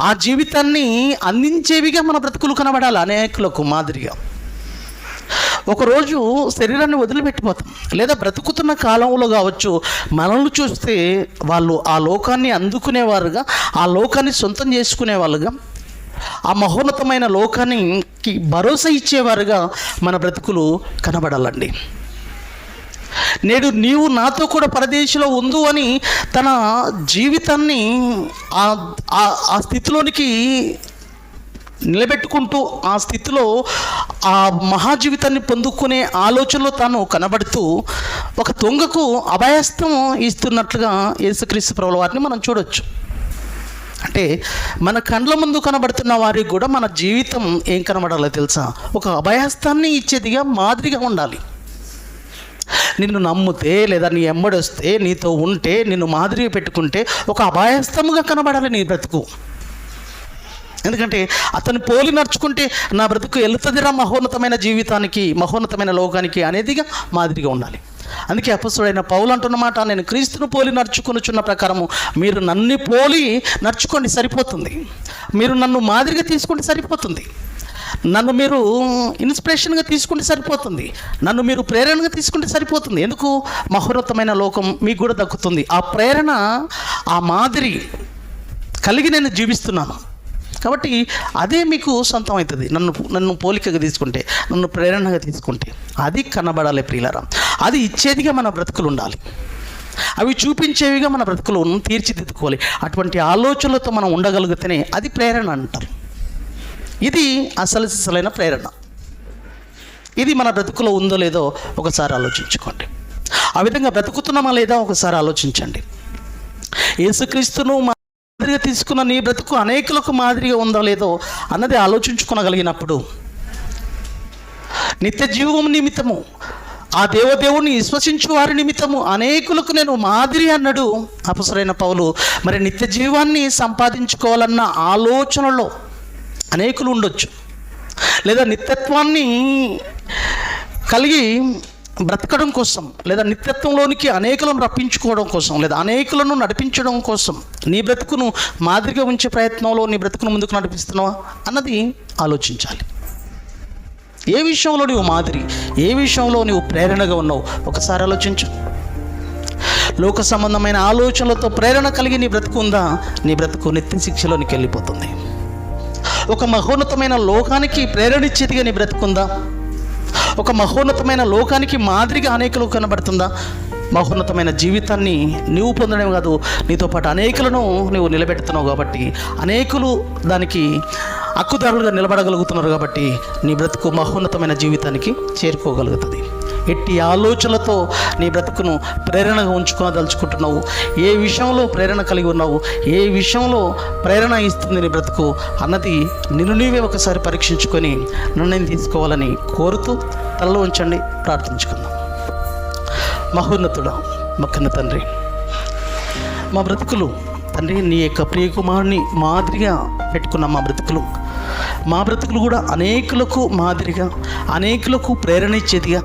Speaker 1: ఆ జీవితాన్ని అందించేవిగా మన బ్రతుకులు కనబడాలి అనేకులకు మాదిరిగా. ఒకరోజు శరీరాన్ని వదిలిపెట్టిపోతాం, లేదా బ్రతుకుతున్న కాలంలో కావచ్చు, మనల్ని చూస్తే వాళ్ళు ఆ లోకాన్ని అందుకునేవారుగా, ఆ లోకాన్ని సొంతం చేసుకునేవాళ్ళుగా, ఆ మహోన్నతమైన లోకానికి భరోసా ఇచ్చేవారుగా మన బ్రతుకులు కనబడాలండి. నేడు నీవు నాతో కూడా పరదేశంలో ఉండు అని తన జీవితాన్ని ఆ స్థితిలోనికి నిలబెట్టుకుంటూ, ఆ స్థితిలో ఆ మహాజీవితాన్ని పొందుకునే ఆలోచనలో తాను కనబడుతూ ఒక దొంగకు అభయస్థం ఇస్తున్నట్లుగా యేసుక్రీస్తు ప్రభుల వారిని మనం చూడొచ్చు. అంటే మన కండ్ల ముందు కనబడుతున్న వారికి కూడా మన జీవితం ఏం కనబడాలో తెలుసా? ఒక అభయస్థాన్ని ఇచ్చేదిగా మాదిరిగా ఉండాలి. నిన్ను నమ్మితే, లేదా నీ ఎమ్మడొస్తే, నీతో ఉంటే, నిన్ను మాదిరిగా పెట్టుకుంటే ఒక అభయస్థముగా కనబడాలి నీ బ్రతుకు. ఎందుకంటే అతను పోలి నడుచుకుంటే నా బ్రతుకు వెళుతుందిరా మహోన్నతమైన జీవితానికి, మహోన్నతమైన లోకానికి అనేదిగా మాదిరిగా ఉండాలి. అందుకే అపొస్తలుడైన పౌలు అంటున్నమాట, నేను క్రీస్తును పోలి నడుచుకొనుచున్న ప్రకారము మీరు నన్ను పోలి నడుచుకోండి సరిపోతుంది. మీరు నన్ను మాదిరిగా తీసుకుంటే సరిపోతుంది. నన్ను మీరు ఇన్స్పిరేషన్గా తీసుకుంటే సరిపోతుంది. నన్ను మీరు ప్రేరణగా తీసుకుంటే సరిపోతుంది. ఎందుకు? మహోన్నతమైన లోకం మీకు కూడా దక్కుతుంది. ఆ ప్రేరణ, ఆ మాదిరి కలిగి నేను జీవిస్తున్నాను కాబట్టి అదే మీకు సొంతం అవుతుంది. నన్ను పోలికగా తీసుకుంటే, నన్ను ప్రేరణగా తీసుకుంటే అది కనబడాలి ప్రియులారా. అది ఇచ్చేదిగా మన బ్రతుకులు ఉండాలి. అవి చూపించేవిగా మన బ్రతుకులు తీర్చిదిద్దుకోవాలి. అటువంటి ఆలోచనలతో మనం ఉండగలిగితేనే అది ప్రేరణ అంటారు. ఇది అసలైన ప్రేరణ. ఇది మన బ్రతుకులో ఉందో లేదో ఒకసారి ఆలోచించుకోండి. ఆ విధంగా బ్రతుకుతున్నామా లేదా ఒకసారి ఆలోచించండి. యేసుక్రీస్తును మాదిరిగా తీసుకున్న నీ బ్రతుకు అనేకులకు మాదిరిగా ఉందో లేదో అన్నది ఆలోచించుకోగలిగినప్పుడు, నిత్య జీవం నిమిత్తము, ఆ దేవదేవుని విశ్వసించు వారి నిమిత్తము అనేకులకు నేను మాదిరి అన్నాడు అపొస్తలుడైన పౌలు. మరి నిత్య జీవాన్ని సంపాదించుకోవాలన్న ఆలోచనలో అనేకులు ఉండొచ్చు, లేదా నిత్యత్వాన్ని కలిగి బ్రతకడం కోసం, లేదా నిత్యత్వంలోనికి అనేకులను రప్పించుకోవడం కోసం, లేదా అనేకులను నడిపించడం కోసం నీ బ్రతుకును మాదిరిగా ఉంచే ప్రయత్నంలో నీ బ్రతుకును ముందుకు నడిపిస్తున్నావా అన్నది ఆలోచించాలి. ఏ విషయంలో నువ్వు మాదిరి, ఏ విషయంలో నువ్వు ప్రేరణగా ఉన్నావు ఒకసారి ఆలోచించు. లోక సంబంధమైన ఆలోచనలతో ప్రేరణ కలిగి నీ బ్రతుకు ఉందా? నీ బ్రతుకు నిత్య శిక్షలోనికి వెళ్ళిపోతుంది. ఒక మహోన్నతమైన లోకానికి ప్రేరణ ఇచ్చేదిగా నీ బ్రతుకుందా? ఒక మహోన్నతమైన లోకానికి మాదిరిగా అనేకులు కనబడుతుందా? మహోన్నతమైన జీవితాన్ని నువ్వు పొందడం కాదు, నీతో పాటు అనేకులను నువ్వు నిలబెడుతున్నావు కాబట్టి, అనేకులు దానికి హక్కుదారులుగా నిలబడగలుగుతున్నారు కాబట్టి నీ బ్రతుకు మహోన్నతమైన జీవితానికి చేరుకోగలుగుతుంది. ఎట్టి ఆలోచనలతో నీ బ్రతుకును ప్రేరణగా ఉంచుకోదలుచుకుంటున్నావు? ఏ విషయంలో ప్రేరణ కలిగి ఉన్నావు? ఏ విషయంలో ప్రేరణ ఇస్తుంది నీ బ్రతుకు అన్నది నిన్ను నీవే ఒకసారి పరీక్షించుకొని నిర్ణయం తీసుకోవాలని కోరుతూ తలలో ఉంచండి, ప్రార్థించుకుందాం. మహోన్నతుడా, మక్కన్న తండ్రి, మా బ్రతుకులు తండ్రి నీ యొక్క ప్రియకుమారుని మాదిరిగా పెట్టుకున్న మా బ్రతుకులు కూడా అనేకులకు మాదిరిగా, అనేకులకు ప్రేరణ ఇచ్చేదిగా,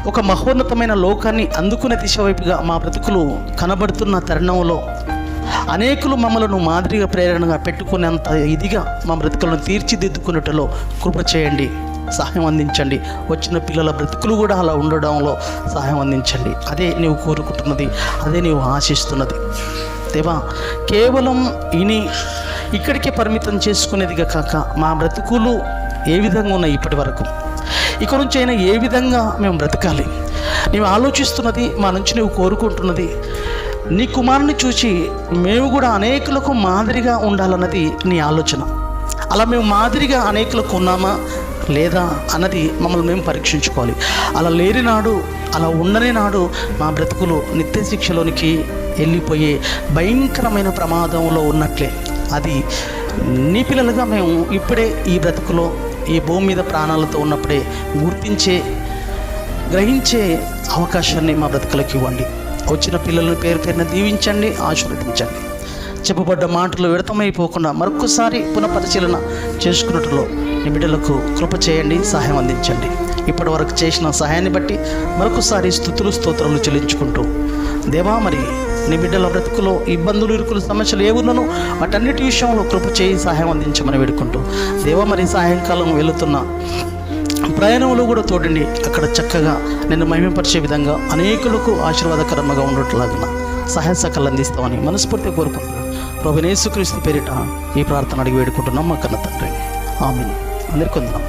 Speaker 1: ఒక మహోన్నతమైన లోకాన్ని అందుకునే దిశ వైపుగా మా బ్రతుకులు కనబడుతున్న తరుణంలో అనేకులు మమ్మలను మాదిరిగా ప్రేరణగా పెట్టుకునేంత ఇదిగా మా బ్రతుకులను తీర్చిదిద్దుకునేటలో కృప చేయండి, సహాయం అందించండి. వచ్చిన పిల్లల బ్రతుకులు కూడా అలా ఉండడంలో సహాయం అందించండి. అదే నీవు కోరుకుంటున్నది, అదే నీవు ఆశిస్తున్నది. దేవా, కేవలం ఇక్కడికే పరిమితం చేసుకునేదిగా కాక మా బ్రతుకులు ఏ విధంగా ఉన్నాయి ఇప్పటి వరకు, ఇక నుంచి అయినా ఏ విధంగా మేము బ్రతకాలి, నీవు ఆలోచిస్తున్నది, మా నుంచి నువ్వు కోరుకుంటున్నది, నీ కుమారుని చూసి మేము కూడా అనేకులకు మాదిరిగా ఉండాలన్నది నీ ఆలోచన. అలా మేము మాదిరిగా అనేకులకు ఉన్నామా లేదా అన్నది మమ్మల్ని మేము పరీక్షించుకోవాలి. అలా లేని నాడు, అలా ఉండని నాడు మా బ్రతుకులు నిత్య శిక్షలోనికి వెళ్ళిపోయే భయంకరమైన ప్రమాదంలో ఉన్నట్లే. అది నీ పిల్లలుగా మేము ఇప్పుడే ఈ బ్రతుకులో, ఈ భూమి మీద ప్రాణాలతో ఉన్నప్పుడే గ్రహించే అవకాశాన్ని మా బ్రతుకులకు ఇవ్వండి. వచ్చిన పిల్లలను పేరు పేరున దీవించండి, ఆశీర్వదించండి. చెప్పబడ్డ మాటలు వ్యర్థమైపోకుండా మరొకసారి పునఃపరిశీలన చేసుకున్నట్లో నీ బిడ్డలకు కృప చేయండి, సహాయం అందించండి. ఇప్పటి వరకు చేసిన సహాయాన్ని బట్టి మరొకసారి స్తుతులు స్తోత్రాలు చెల్లించుకుంటూ, దేవా, మరి నీ బిడ్డల బ్రతుకులో ఇబ్బందులు, ఇరుకులు, సమస్యలు ఏ ఉన్ననో వాటన్నిటి విషయంలో కృప చేయి, సహాయం అందించమని వేడుకుంటూ, దేవా, మరి సాయంకాలం వెళుతున్న ప్రయాణంలో కూడా తోడండి. అక్కడ చక్కగా నిన్ను మహిమపరిచే విధంగా అనేకులకు ఆశీర్వాదకరంగా ఉండేట్లాగా సహాయ సహకారాలు అందిస్తామని మనస్ఫూర్తిగా కోరుకుంటున్నాను. ప్రభువైన యేసుక్రీస్తు పేరిట ఈ ప్రార్థన అడిగి వేడుకుంటున్నాం మా కన్న తండ్రి. ఆమేన్. అందరికీ వందనాలు.